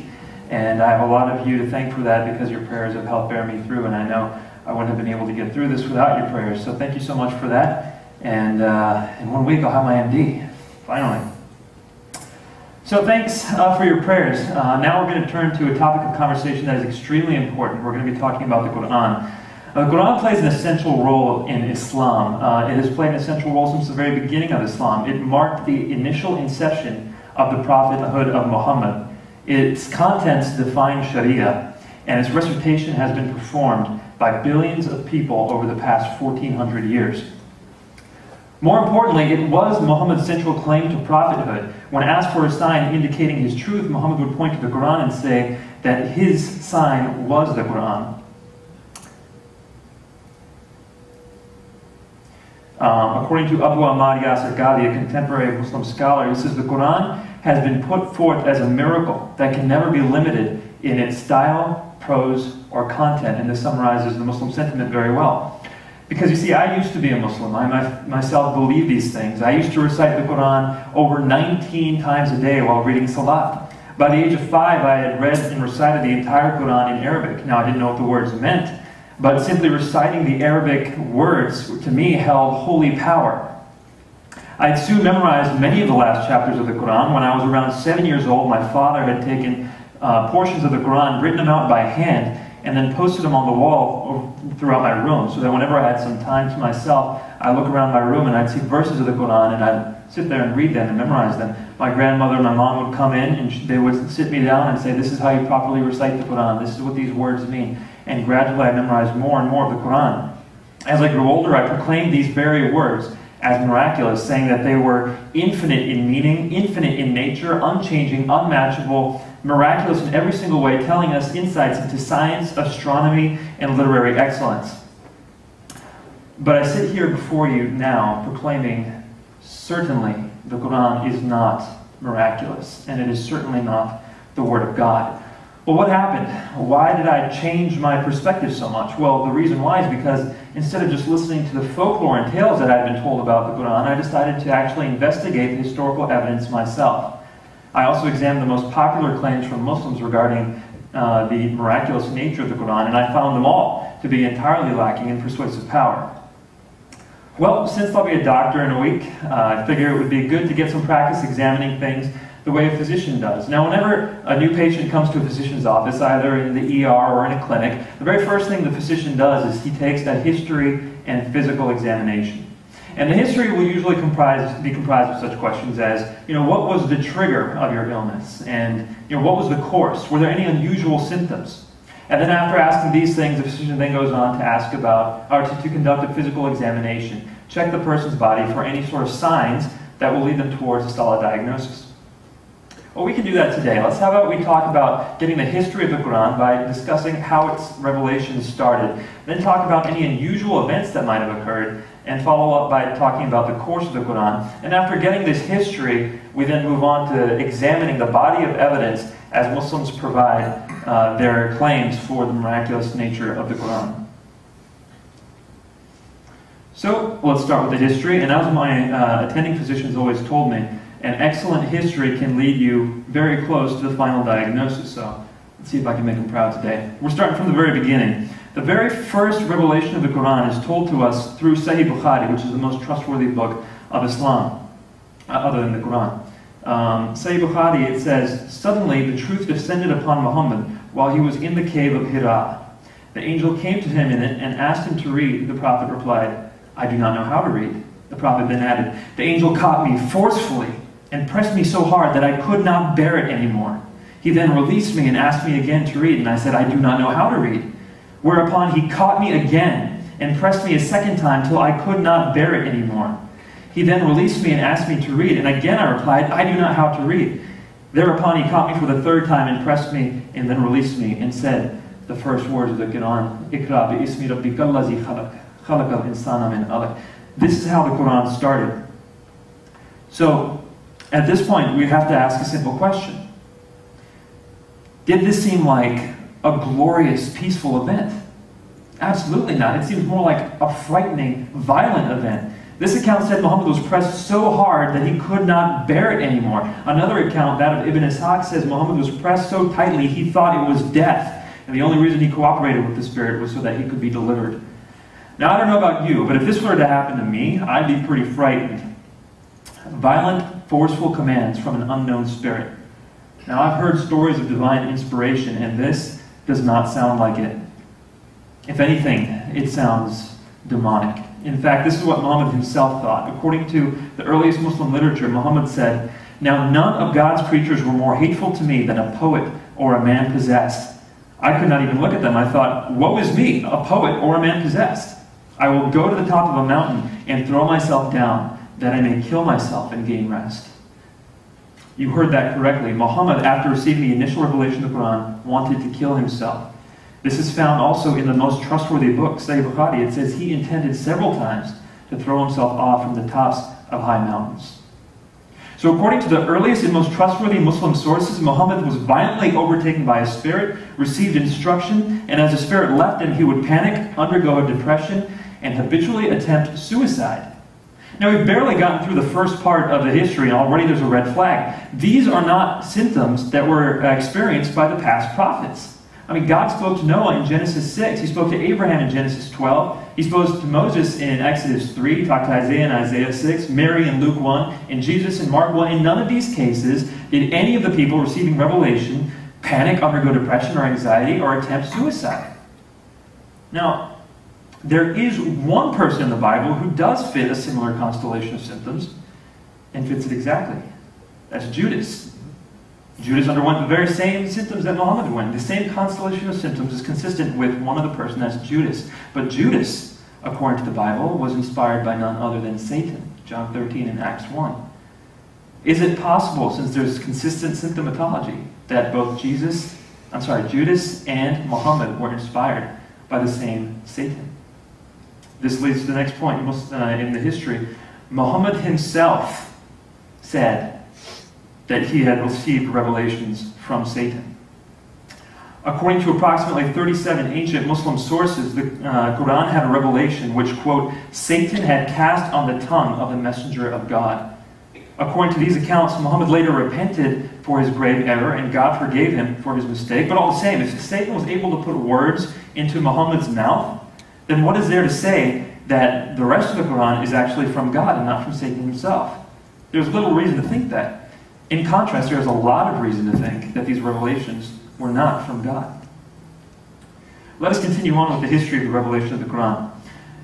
and I have a lot of you to thank for that because your prayers have helped bear me through, and I know I wouldn't have been able to get through this without your prayers. So thank you so much for that. And in 1 week, I'll have my MD, finally. So thanks for your prayers. Now we're going to turn to a topic of conversation that is extremely important. We're going to be talking about the Quran. The Quran plays an essential role in Islam. It has played an essential role since the very beginning of Islam. It marked the initial inception of the prophethood of Muhammad. Its contents define Sharia, and its recitation has been performed by billions of people over the past 1400 years. More importantly, it was Muhammad's central claim to prophethood. When asked for a sign indicating his truth, Muhammad would point to the Quran and say that his sign was the Quran. According to Abu Ahmad Yasir Ghadi, a contemporary Muslim scholar, he says the Quran has been put forth as a miracle that can never be limited in its style, prose, or content. And this summarizes the Muslim sentiment very well. Because you see, I used to be a Muslim. I myself believe these things. I used to recite the Quran over 19 times a day while reading Salat. By the age of 5, I had read and recited the entire Quran in Arabic. Now, I didn't know what the words meant, but simply reciting the Arabic words, to me, held holy power. I had soon memorized many of the last chapters of the Quran. When I was around 7 years old, my father had taken portions of the Quran, written them out by hand, and then posted them on the wall throughout my room, so that whenever I had some time to myself, I'd look around my room and I'd see verses of the Quran, and I'd sit there and read them and memorize them. My grandmother and my mom would come in, and they would sit me down and say, this is how you properly recite the Quran, this is what these words mean. And gradually I memorized more and more of the Quran. As I grew older, I proclaimed these very words as miraculous, saying that they were infinite in meaning, infinite in nature, unchanging, unmatchable, miraculous in every single way, telling us insights into science, astronomy, and literary excellence. But I sit here before you now proclaiming, certainly the Quran is not miraculous, and it is certainly not the Word of God. Well, what happened? Why did I change my perspective so much? Well, the reason why is because instead of just listening to the folklore and tales that I'd been told about the Quran, I decided to actually investigate the historical evidence myself. I also examined the most popular claims from Muslims regarding the miraculous nature of the Quran, and I found them all to be entirely lacking in persuasive power. Well, since I'll be a doctor in a week, I figure it would be good to get some practice examining things the way a physician does. Now, whenever a new patient comes to a physician's office, either in the ER or in a clinic, the very first thing the physician does is he takes a history and physical examination. And the history will usually be comprised of such questions as, what was the trigger of your illness? And, what was the course? Were there any unusual symptoms? And then after asking these things, the physician then goes on to ask about, or to conduct a physical examination, check the person's body for any sort of signs that will lead them towards a solid diagnosis. Well, we can do that today. How about we talk about getting the history of the Quran by discussing how its revelation started, then talk about any unusual events that might have occurred, and follow up by talking about the course of the Quran. And after getting this history, we then move on to examining the body of evidence as Muslims provide their claims for the miraculous nature of the Quran. So, let's start with the history. And as my attending physicians always told me, an excellent history can lead you very close to the final diagnosis. So, let's see if I can make them proud today. We're starting from the very beginning. The very first revelation of the Quran is told to us through Sahih Bukhari, which is the most trustworthy book of Islam, other than the Quran. Sahih Bukhari, it says, suddenly the truth descended upon Muhammad while he was in the cave of Hira. The angel came to him in it and asked him to read. The prophet replied, I do not know how to read. The prophet then added, the angel caught me forcefully and pressed me so hard that I could not bear it anymore. He then released me and asked me again to read, and I said, I do not know how to read. Whereupon he caught me again and pressed me a second time till I could not bear it anymore. He then released me and asked me to read, and again I replied, I do not know how to read. Thereupon he caught me for the third time and pressed me and then released me and said the first words of the Quran, Iqra bi ismi rabbika allazi khalaq, khalaqal insana min alaq. This is how the Quran started. So, at this point, we have to ask a simple question. Did this seem like a glorious, peaceful event? Absolutely not. It seems more like a frightening, violent event. This account said Muhammad was pressed so hard that he could not bear it anymore. Another account, that of Ibn Ishaq, says Muhammad was pressed so tightly he thought it was death, and the only reason he cooperated with the Spirit was so that he could be delivered. Now, I don't know about you, but if this were to happen to me, I'd be pretty frightened. Violent, forceful commands from an unknown spirit. Now, I've heard stories of divine inspiration, and this does not sound like it. If anything, it sounds demonic. In fact, this is what Muhammad himself thought. According to the earliest Muslim literature, Muhammad said, "Now none of God's creatures were more hateful to me than a poet or a man possessed. I could not even look at them. I thought, woe is me, a poet or a man possessed. I will go to the top of a mountain and throw myself down, that I may kill myself and gain rest." You heard that correctly. Muhammad, after receiving the initial revelation of the Quran, wanted to kill himself. This is found also in the most trustworthy book, Sahih Bukhari. It says he intended several times to throw himself off from the tops of high mountains. So according to the earliest and most trustworthy Muslim sources, Muhammad was violently overtaken by a spirit, received instruction, and as the spirit left him, he would panic, undergo a depression, and habitually attempt suicide. Now, we've barely gotten through the first part of the history, and already there's a red flag. These are not symptoms that were experienced by the past prophets. I mean, God spoke to Noah in Genesis 6. He spoke to Abraham in Genesis 12. He spoke to Moses in Exodus 3. He talked to Isaiah in Isaiah 6. Mary in Luke 1. And Jesus in Mark 1. In none of these cases did any of the people receiving revelation panic, undergo depression or anxiety, or attempt suicide. Now, there is one person in the Bible who does fit a similar constellation of symptoms, and fits it exactly. That's Judas. Judas underwent the very same symptoms that Muhammad went. The same constellation of symptoms is consistent with one other person, that's Judas. But Judas, according to the Bible, was inspired by none other than Satan. John 13 and Acts 1. Is it possible, since there's consistent symptomatology, that both Judas and Muhammad were inspired by the same Satan? This leads to the next point in the history. Muhammad himself said that he had received revelations from Satan. According to approximately 37 ancient Muslim sources, the Quran had a revelation which, quote, Satan had cast on the tongue of the messenger of God. According to these accounts, Muhammad later repented for his grave error, and God forgave him for his mistake. But all the same, if Satan was able to put words into Muhammad's mouth, then what is there to say that the rest of the Quran is actually from God and not from Satan himself? There's little reason to think that. In contrast, there is a lot of reason to think that these revelations were not from God. Let us continue on with the history of the revelation of the Quran.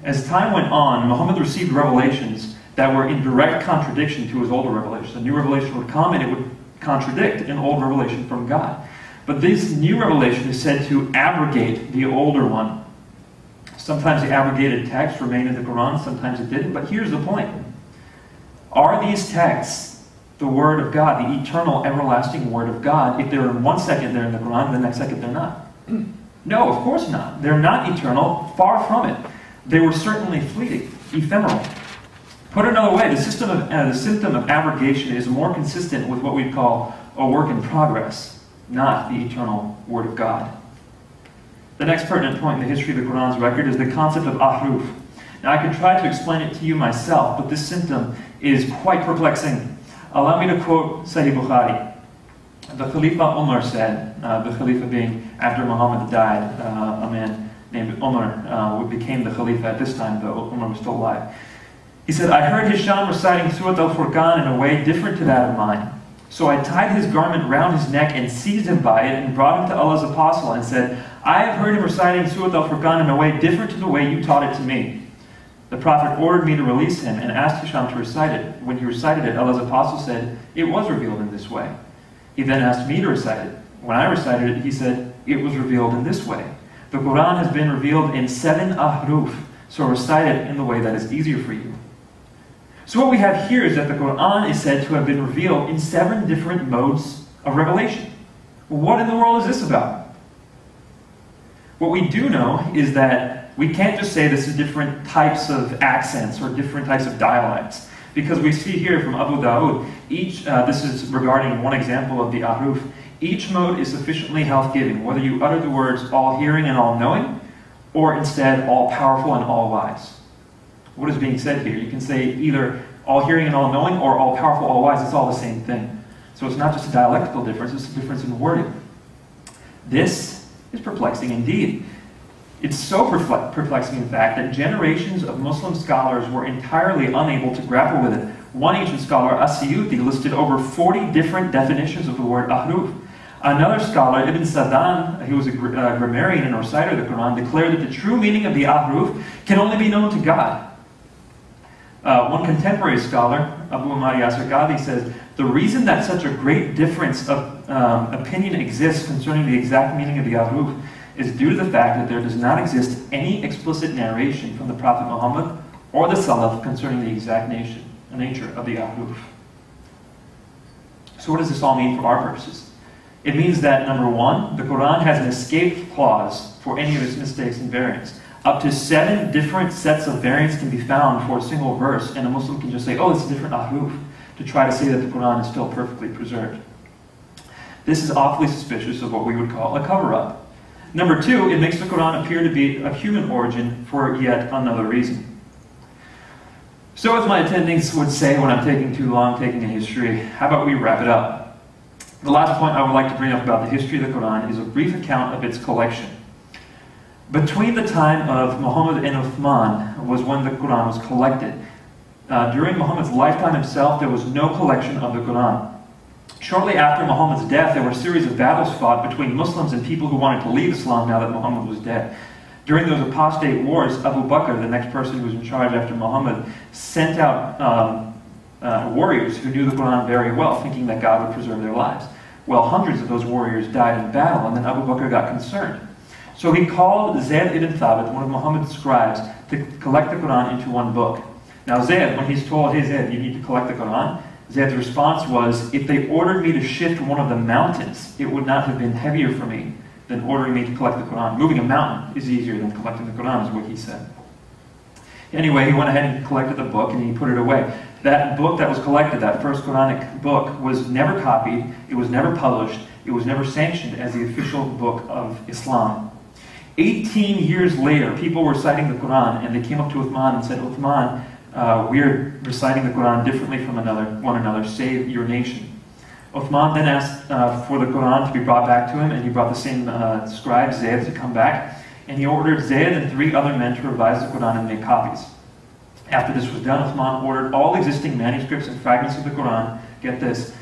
As time went on, Muhammad received revelations that were in direct contradiction to his older revelations. A new revelation would come and it would contradict an old revelation from God. But this new revelation is said to abrogate the older one. Sometimes the abrogated text remained in the Quran, sometimes it didn't. But here's the point. Are these texts the Word of God, the eternal, everlasting Word of God? If they're in 1 second they're in the Quran, the next second they're not. No, of course not. They're not eternal, far from it. They were certainly fleeting, ephemeral. Put another way, the symptom of abrogation is more consistent with what we'd call a work in progress, not the eternal Word of God. The next pertinent point in the history of the Quran's record is the concept of ahruf. Now, I could try to explain it to you myself, but this symptom is quite perplexing. Allow me to quote Sahih Bukhari. The Khalifa Umar said, the Khalifa being after Muhammad died, a man named Umar became the Khalifa at this time, though Umar was still alive. He said, I heard Hisham reciting Surat al-Furqan in a way different to that of mine. So I tied his garment round his neck and seized him by it and brought him to Allah's apostle and said, I have heard him reciting Surat al-Furqan in a way different to the way you taught it to me. The Prophet ordered me to release him and asked Hisham to recite it. When he recited it, Allah's apostle said, it was revealed in this way. He then asked me to recite it. When I recited it, he said, it was revealed in this way. The Quran has been revealed in 7 ahruf, so recite it in the way that is easier for you. So what we have here is that the Quran is said to have been revealed in 7 different modes of revelation. What in the world is this about? What we do know is that we can't just say this is different types of accents or different types of dialects. Because we see here from Abu Dawood, this is regarding one example of the ahruf, each mode is sufficiently health-giving, whether you utter the words all-hearing and all-knowing, or instead all-powerful and all-wise. What is being said here? You can say either all-hearing and all-knowing or all-powerful, all-wise. It's all the same thing. So it's not just a dialectical difference, it's a difference in wording. This is perplexing indeed. It's so perplexing, in fact, that generations of Muslim scholars were entirely unable to grapple with it. One ancient scholar, As-Suyuti, listed over 40 different definitions of the word ahruf. Another scholar, Ibn Sadan, who was a grammarian and reciter of the Quran, declared that the true meaning of the ahruf can only be known to God. One contemporary scholar, Abu Amr Yasir Qadhi, says, the reason that such a great difference of opinion exists concerning the exact meaning of the ahruf is due to the fact that there does not exist any explicit narration from the Prophet Muhammad or the Salaf concerning the exact nature of the ahruf. So what does this all mean for our purposes? It means that, number one, the Quran has an escape clause for any of its mistakes and variants. Up to 7 different sets of variants can be found for a single verse, and a Muslim can just say, oh, it's a different ahruf, to try to say that the Quran is still perfectly preserved. This is awfully suspicious of what we would call a cover-up. Number two, it makes the Quran appear to be of human origin for yet another reason. So as my attendings would say when I'm taking too long taking a history, how about we wrap it up? The last point I would like to bring up about the history of the Quran is a brief account of its collection. Between the time of Muhammad and Uthman was when the Quran was collected. During Muhammad's lifetime himself, there was no collection of the Quran. Shortly after Muhammad's death, there were a series of battles fought between Muslims and people who wanted to leave Islam now that Muhammad was dead. During those apostate wars, Abu Bakr, the next person who was in charge after Muhammad, sent out warriors who knew the Quran very well, thinking that God would preserve their lives. Well, hundreds of those warriors died in battle, and then Abu Bakr got concerned. So he called Zayd ibn Thabit, one of Muhammad's scribes, to collect the Quran into one book. Now Zayd, when he's told, hey Zayd, you need to collect the Quran, Zayd's response was, if they ordered me to shift one of the mountains, it would not have been heavier for me than ordering me to collect the Quran. Moving a mountain is easier than collecting the Quran, is what he said. Anyway, he went ahead and collected the book and he put it away. That book that was collected, that first Quranic book, was never copied, it was never published, it was never sanctioned as the official book of Islam. 18 years later, people were citing the Quran and they came up to Uthman and said, Uthman, we're reciting the Quran differently from one another, save your nation. Uthman then asked for the Quran to be brought back to him, and he brought the same scribe, Zayd, to come back, and he ordered Zayd and 3 other men to revise the Quran and make copies. After this was done, Uthman ordered all existing manuscripts and fragments of the Quran, get this,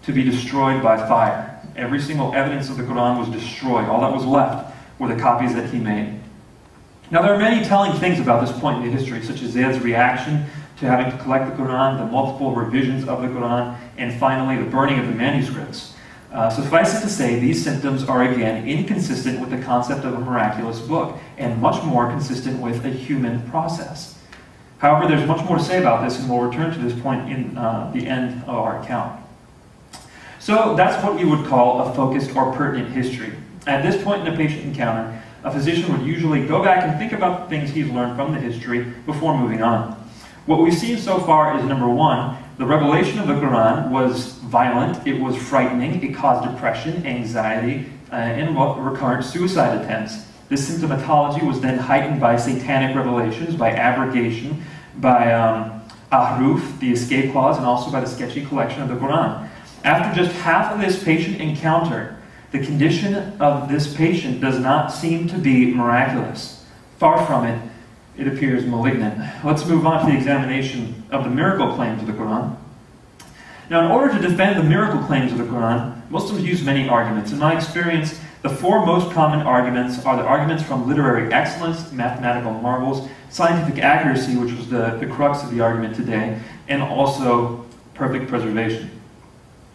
to be destroyed by fire. Every single evidence of the Quran was destroyed. All that was left were the copies that he made. Now, there are many telling things about this point in the history, such as Zayd's reaction to having to collect the Quran, the multiple revisions of the Quran, and finally the burning of the manuscripts. Suffice it to say, these symptoms are again inconsistent with the concept of a miraculous book, and much more consistent with a human process. However, there's much more to say about this, and we'll return to this point in the end of our account. So that's what you would call a focused or pertinent history. At this point in a patient encounter, a physician would usually go back and think about the things he's learned from the history before moving on. What we've seen so far is, number one, the revelation of the Quran was violent, it was frightening, it caused depression, anxiety, and recurrent suicide attempts. This symptomatology was then heightened by satanic revelations, by abrogation, by ahruf, the escape clause, and also by the sketchy collection of the Quran. After just half of this patient encounter, the condition of this patient does not seem to be miraculous. Far from it, it appears malignant. Let's move on to the examination of the miracle claims of the Quran. Now, in order to defend the miracle claims of the Quran, Muslims use many arguments. In my experience, the 4 most common arguments are the arguments from literary excellence, mathematical marvels, scientific accuracy, which was the crux of the argument today, and also perfect preservation.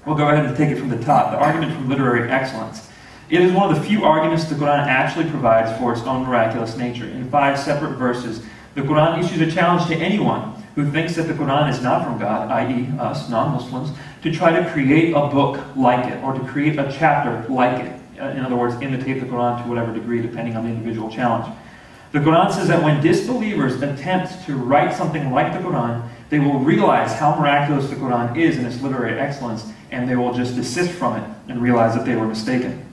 We'll go ahead and take it from the top. The argument from literary excellence. It is one of the few arguments the Quran actually provides for its own miraculous nature. In 5 separate verses, the Quran issues a challenge to anyone who thinks that the Quran is not from God, i.e. us, non-Muslims, to try to create a book like it, or to create a chapter like it. In other words, imitate the Quran to whatever degree, depending on the individual challenge. The Quran says that when disbelievers attempt to write something like the Quran, they will realize how miraculous the Quran is in its literary excellence, and they will just desist from it and realize that they were mistaken.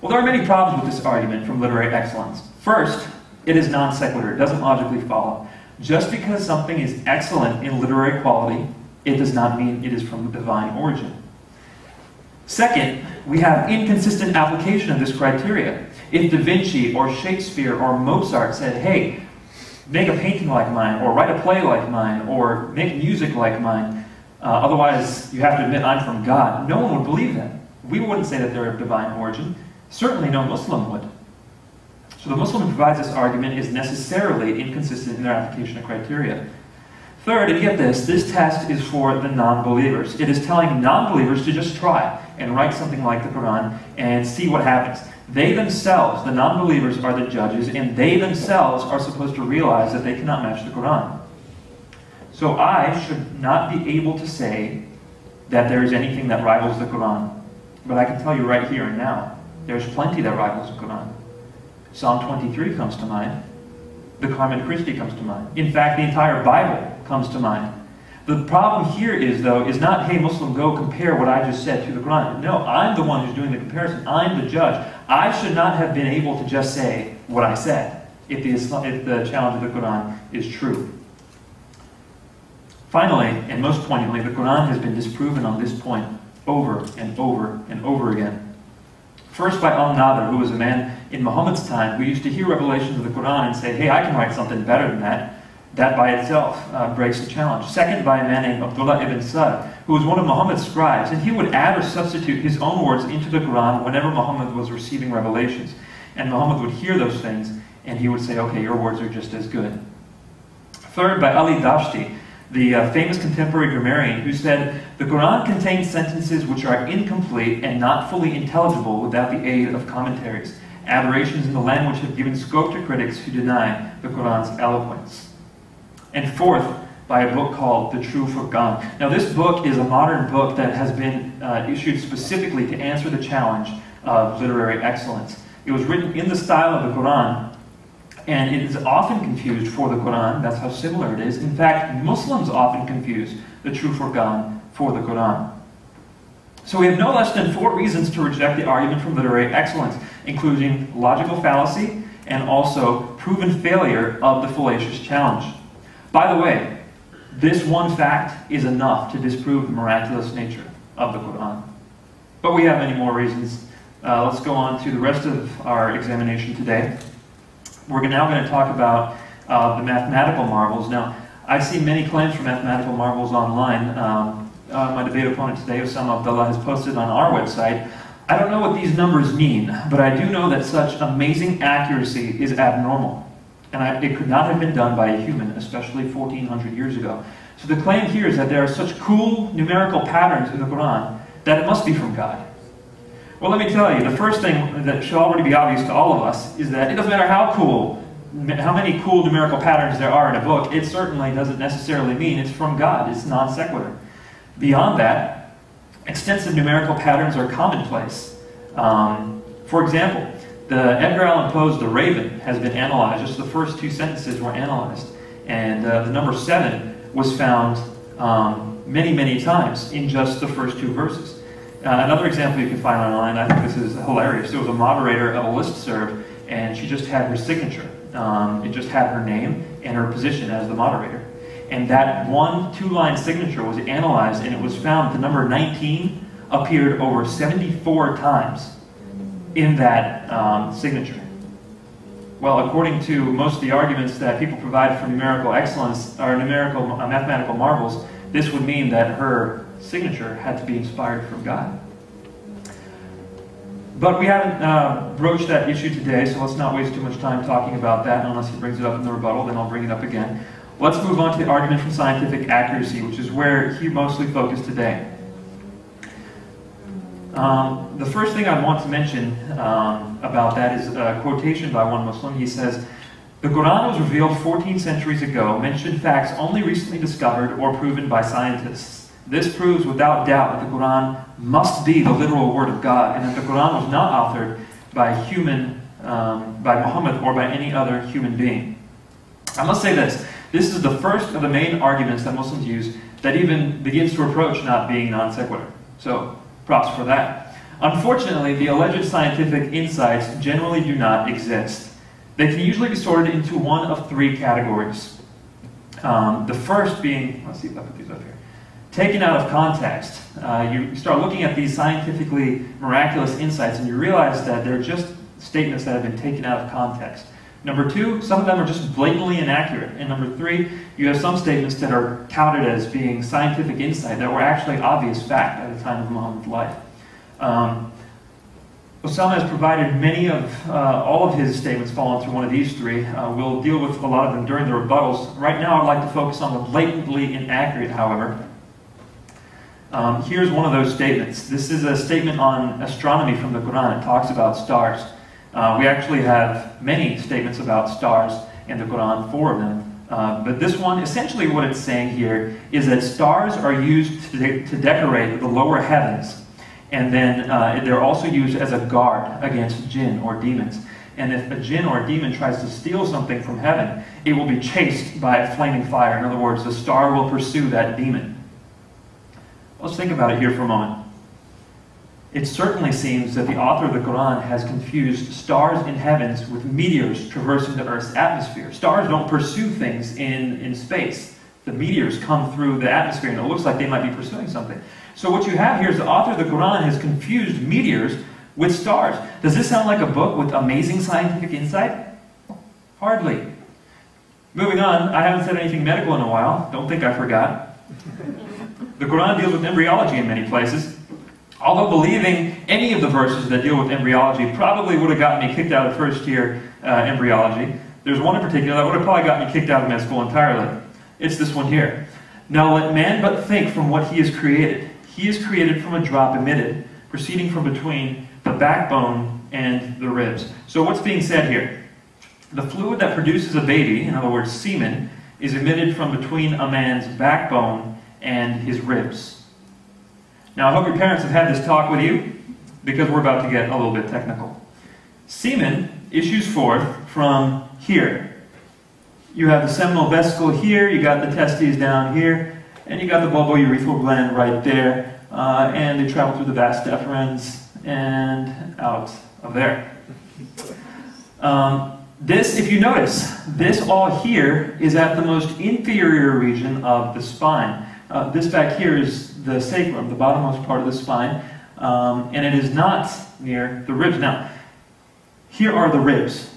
Well, there are many problems with this argument from literary excellence. First, it is non sequitur. It doesn't logically follow. Just because something is excellent in literary quality, it does not mean it is from divine origin. Second, we have inconsistent application of this criteria. If Da Vinci or Shakespeare or Mozart said, hey, make a painting like mine, or write a play like mine, or make music like mine, otherwise you have to admit I'm from God, no one would believe them. We wouldn't say that they're of divine origin. Certainly no Muslim would. So the Muslim who provides this argument is necessarily inconsistent in their application of criteria. Third, and get this test is for the non-believers. It is telling non-believers to just try and write something like the Quran and see what happens. They themselves, the non-believers, are the judges, and they themselves are supposed to realize that they cannot match the Quran. So I should not be able to say that there is anything that rivals the Quran. But I can tell you right here and now, there's plenty that rivals the Quran. Psalm 23 comes to mind. The Carmen Christi comes to mind. In fact, the entire Bible comes to mind. The problem here is, though, is not, hey, Muslim, go compare what I just said to the Quran. No, I'm the one who's doing the comparison. I'm the judge. I should not have been able to just say what I said if the challenge of the Quran is true. Finally, and most poignantly, the Quran has been disproven on this point over and over and over again. First by Al-Nadir, who was a man in Muhammad's time who used to hear revelations of the Quran and say, hey, I can write something better than that. That by itself breaks the challenge. Second, by a man named Abdallah ibn Sa'd, who was one of Muhammad's scribes, and he would add or substitute his own words into the Quran whenever Muhammad was receiving revelations. And Muhammad would hear those things, and he would say, okay, your words are just as good. Third, by Ali Dashti, the famous contemporary grammarian, who said, the Quran contains sentences which are incomplete and not fully intelligible without the aid of commentaries. Aberrations in the language have given scope to critics who deny the Quran's eloquence. And fourth, by a book called The True Furqan. Now this book is a modern book that has been issued specifically to answer the challenge of literary excellence. It was written in the style of the Quran, and it is often confused for the Quran. That's how similar it is. In fact, Muslims often confuse the True Furqan for the Quran. So we have no less than 4 reasons to reject the argument from literary excellence, including logical fallacy and also proven failure of the fallacious challenge. By the way, this one fact is enough to disprove the miraculous nature of the Quran. But we have many more reasons. Let's go on to the rest of our examination today. We're now going to talk about the mathematical marvels. Now, I've seen many claims for mathematical marvels online. My debate opponent today, Osama Abdallah, has posted on our website. I don't know what these numbers mean, but I do know that such amazing accuracy is abnormal. And it could not have been done by a human, especially 1400 years ago. So the claim here is that there are such cool numerical patterns in the Quran that it must be from God. Well, let me tell you, the first thing that should already be obvious to all of us is that it doesn't matter how many cool numerical patterns there are in a book, it certainly doesn't necessarily mean it's from God. It's non sequitur. Beyond that, extensive numerical patterns are commonplace. For example, the Edgar Allan Poe's The Raven has been analyzed. Just the first 2 sentences were analyzed. And the number 7 was found many, many times in just the first 2 verses. Another example you can find online, I think this is hilarious. There was a moderator of a listserv, and she just had her signature. It just had her name and her position as the moderator. And that 1 2-line signature was analyzed, and it was found the number 19 appeared over 74 times in that signature. Well, according to most of the arguments that people provide for numerical excellence, or mathematical marvels, this would mean that her signature had to be inspired from God. But we haven't broached that issue today, so let's not waste too much time talking about that. Unless he brings it up in the rebuttal, then I'll bring it up again. Let's move on to the argument from scientific accuracy, which is where he mostly focused today. The first thing I want to mention about that is a quotation by one Muslim. He says, "The Quran was revealed 14 centuries ago, mentioned facts only recently discovered or proven by scientists. This proves without doubt that the Quran must be the literal word of God, and that the Quran was not authored by by Muhammad or by any other human being." I must say this. This is the first of the main arguments that Muslims use that even begins to approach not being non sequitur. So, props for that. Unfortunately, the alleged scientific insights generally do not exist. They can usually be sorted into one of three categories. The first being, let's see if I put these up here, taken out of context. You start looking at these scientifically miraculous insights and you realize that they're just statements that have been taken out of context. Number two, some of them are just blatantly inaccurate. And number three, you have some statements that are touted as being scientific insight that were actually obvious fact at the time of Muhammad's life. Osama has provided many of, all of his statements fall into one of these three. We'll deal with a lot of them during the rebuttals. Right now I'd like to focus on the blatantly inaccurate, however. Here's one of those statements. This is a statement on astronomy from the Quran. It talks about stars. We actually have many statements about stars in the Quran, 4 of them. But this one, essentially what it's saying here is that stars are used to decorate the lower heavens. And then they're also used as a guard against jinn or demons. And if a jinn or a demon tries to steal something from heaven, it will be chased by a flaming fire. In other words, the star will pursue that demon. Let's think about it here for a moment. It certainly seems that the author of the Quran has confused stars in heavens with meteors traversing the Earth's atmosphere. Stars don't pursue things in space. The meteors come through the atmosphere and it looks like they might be pursuing something. So what you have here is the author of the Quran has confused meteors with stars. Does this sound like a book with amazing scientific insight? Hardly. Moving on, I haven't said anything medical in a while. Don't think I forgot. The Quran deals with embryology in many places. Although believing any of the verses that deal with embryology probably would have gotten me kicked out of first year embryology, there's one in particular that would have probably gotten me kicked out of med school entirely. It's this one here. Now let man but think from what he has created. He is created from a drop emitted, proceeding from between the backbone and the ribs. So what's being said here? The fluid that produces a baby, in other words semen, is emitted from between a man's backbone and his ribs. Now I hope your parents have had this talk with you, because we're about to get a little bit technical. Semen issues forth from here. You have the seminal vesicle here, you got the testes down here, and you got the bulbourethral gland right there, and they travel through the vas deferens and out of there. This, if you notice, this all here is at the most inferior region of the spine. This back here is the sacrum, the bottommost part of the spine, and it is not near the ribs. Now, here are the ribs.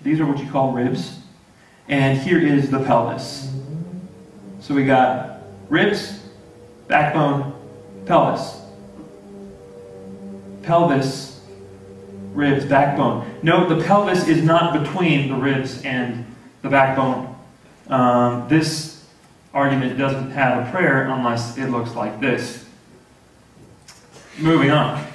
These are what you call ribs. And here is the pelvis. So we got ribs, backbone, pelvis. Pelvis, ribs, backbone. Note the pelvis is not between the ribs and the backbone. This argument doesn't have a prayer unless it looks like this. Moving on.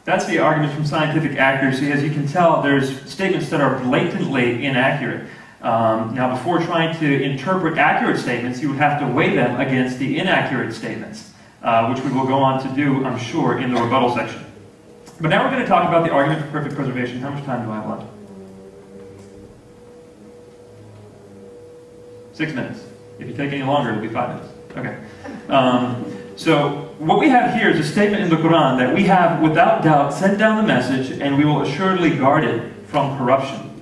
That's the argument from scientific accuracy. As you can tell, there's statements that are blatantly inaccurate. Now, before trying to interpret accurate statements, you would have to weigh them against the inaccurate statements, which we will go on to do, I'm sure, in the rebuttal section. But now we're going to talk about the argument for perfect preservation. How much time do I have left? 6 minutes. If you take any longer, it'll be 5 minutes. Okay. So what we have here is a statement in the Quran that we have, without doubt, sent down the message, and we will assuredly guard it from corruption.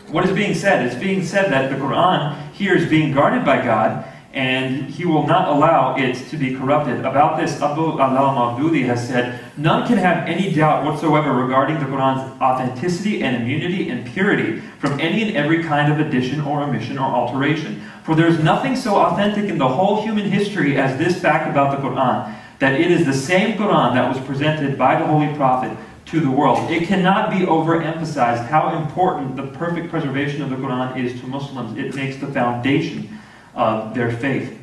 What is being said? It's being said that the Quran here is being guarded by God, and He will not allow it to be corrupted. About this, Abdallah has said, none can have any doubt whatsoever regarding the Quran's authenticity and immunity and purity from any and every kind of addition or omission or alteration. For there is nothing so authentic in the whole human history as this fact about the Quran, that it is the same Quran that was presented by the Holy Prophet to the world. It cannot be overemphasized how important the perfect preservation of the Quran is to Muslims. It makes the foundation of their faith.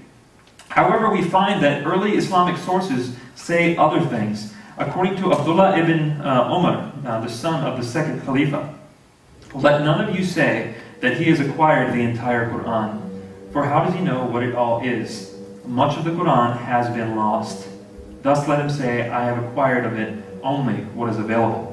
However, we find that early Islamic sources say other things. According to Abdallah ibn Umar, the son of the second Khalifa, let none of you say that he has acquired the entire Quran. For how does he know what it all is? Much of the Quran has been lost. Thus let him say, I have acquired of it only what is available.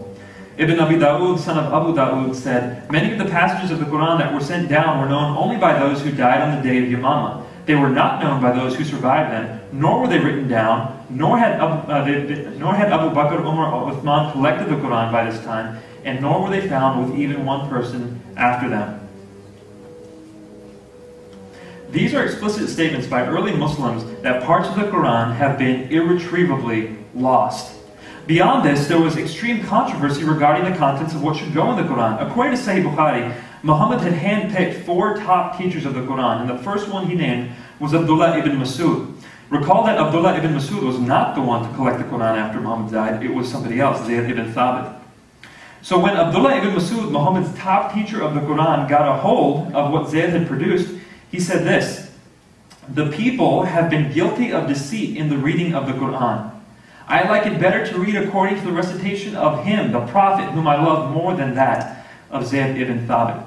Ibn Abi Dawud, son of Abu Dawud, said, many of the passages of the Quran that were sent down were known only by those who died on the day of Yamama. They were not known by those who survived them, nor were they written down, nor had Abu Bakr, Umar, or Uthman collected the Quran by this time, and nor were they found with even one person after them. These are explicit statements by early Muslims that parts of the Quran have been irretrievably lost. Beyond this, there was extreme controversy regarding the contents of what should go in the Quran. According to Sahih Bukhari, Muhammad had handpicked 4 top teachers of the Quran, and the first one he named was Abdullah ibn Masud. Recall that Abdullah ibn Masud was not the one to collect the Quran after Muhammad died, it was somebody else, Zayd ibn Thabit. So when Abdullah ibn Masud, Muhammad's top teacher of the Quran, got a hold of what Zayd had produced, he said this: "The people have been guilty of deceit in the reading of the Quran. I like it better to read according to the recitation of him, the Prophet, whom I love more than that of Zayd ibn Thabit."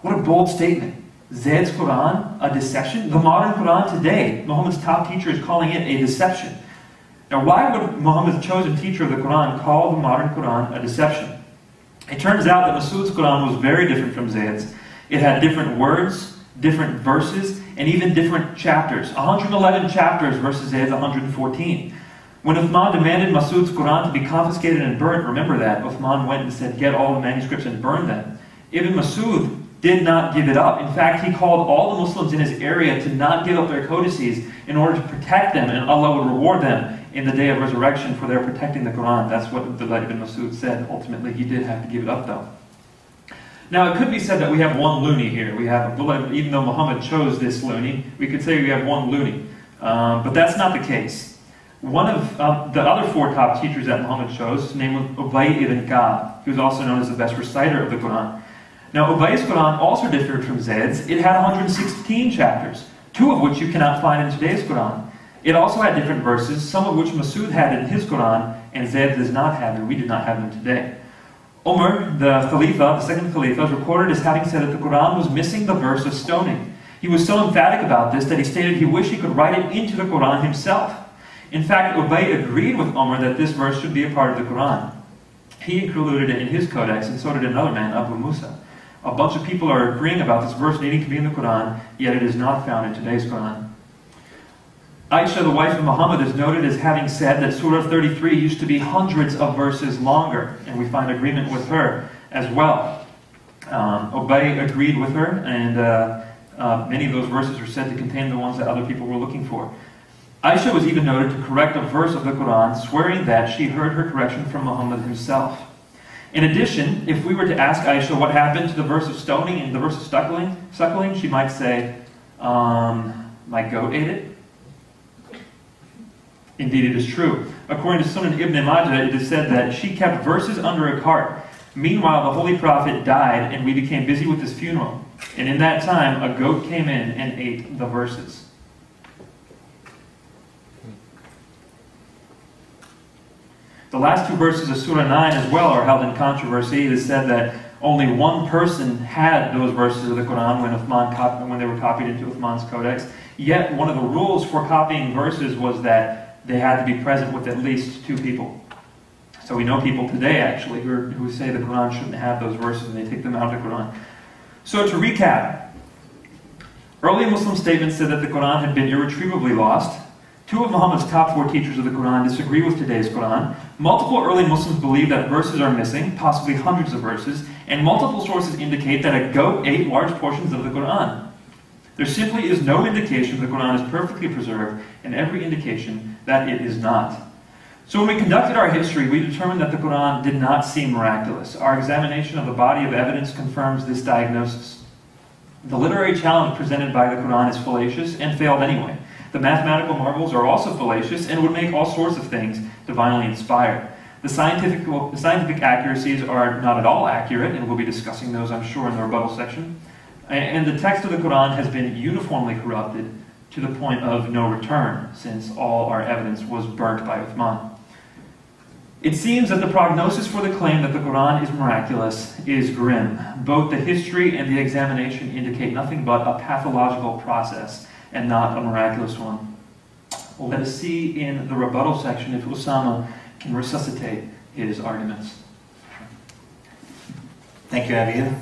What a bold statement. Zayd's Quran, a deception? The modern Quran today, Muhammad's top teacher is calling it a deception. Now, why would Muhammad's chosen teacher of the Quran call the modern Quran a deception? It turns out that Masud's Quran was very different from Zayd's. It had different words, different verses, and even different chapters. 111 chapters versus Zayd's 114. When Uthman demanded Masud's Quran to be confiscated and burnt, remember that, Uthman went and said, "Get all the manuscripts and burn them." Ibn Masud did not give it up. In fact, he called all the Muslims in his area to not give up their codices in order to protect them, and Allah would reward them in the day of resurrection for their protecting the Quran. That's what Abdullah ibn Masud said. Ultimately, he did have to give it up, though. Now, it could be said that we have one loony here. We have Abdullah, even though Muhammad chose this loony, we could say we have one loony. But that's not the case. One of the other 4 top teachers that Muhammad chose, his name was Ubay ibn Ka'b. He was also known as the best reciter of the Quran. Now, Ubay's Quran also differed from Zayd's. It had 116 chapters, 2 of which you cannot find in today's Quran. It also had different verses, some of which Masud had in his Quran, and Zayd does not have, and we do not have them today. Umar, the Khalifa, the second Khalifa, is recorded as having said that the Quran was missing the verse of stoning. He was so emphatic about this that he stated he wished he could write it into the Quran himself. In fact, Ubay agreed with Umar that this verse should be a part of the Quran. He included it in his codex, and so did another man, Abu Musa. A bunch of people are agreeing about this verse needing to be in the Quran, yet it is not found in today's Quran. Aisha, the wife of Muhammad, is noted as having said that Surah 33 used to be hundreds of verses longer, and we find agreement with her as well. Ubay agreed with her, and many of those verses are said to contain the ones that other people were looking for. Aisha was even noted to correct a verse of the Quran, swearing that she heard her correction from Muhammad himself. In addition, if we were to ask Aisha what happened to the verse of stoning and the verse of suckling, she might say, my goat ate it. Indeed, it is true. According to Sunan Ibn Majah, it is said that she kept verses under a cart. Meanwhile, the Holy Prophet died, and we became busy with his funeral. And in that time, a goat came in and ate the verses. The last 2 verses of Surah 9 as well are held in controversy. It is said that only one person had those verses of the Quran when they were copied into Uthman's codex. Yet one of the rules for copying verses was that they had to be present with at least 2 people. So we know people today actually who say the Quran shouldn't have those verses and they take them out of the Quran. So to recap, early Muslim statements said that the Quran had been irretrievably lost. 2 of Muhammad's top 4 teachers of the Quran disagree with today's Quran. Multiple early Muslims believe that verses are missing, possibly hundreds of verses, and multiple sources indicate that a goat ate large portions of the Quran. There simply is no indication the Quran is perfectly preserved, and every indication that it is not. So when we conducted our history, we determined that the Quran did not seem miraculous. Our examination of the body of evidence confirms this diagnosis. The literary challenge presented by the Quran is fallacious and failed anyway. The mathematical marvels are also fallacious and would make all sorts of things divinely inspired. The scientific accuracies are not at all accurate, and we'll be discussing those, I'm sure, in the rebuttal section. And the text of the Quran has been uniformly corrupted to the point of no return, since all our evidence was burnt by Uthman. It seems that the prognosis for the claim that the Quran is miraculous is grim. Both the history and the examination indicate nothing but a pathological process and not a miraculous one. Let us see in the rebuttal section if Usama can resuscitate his arguments. Thank you, Aviv.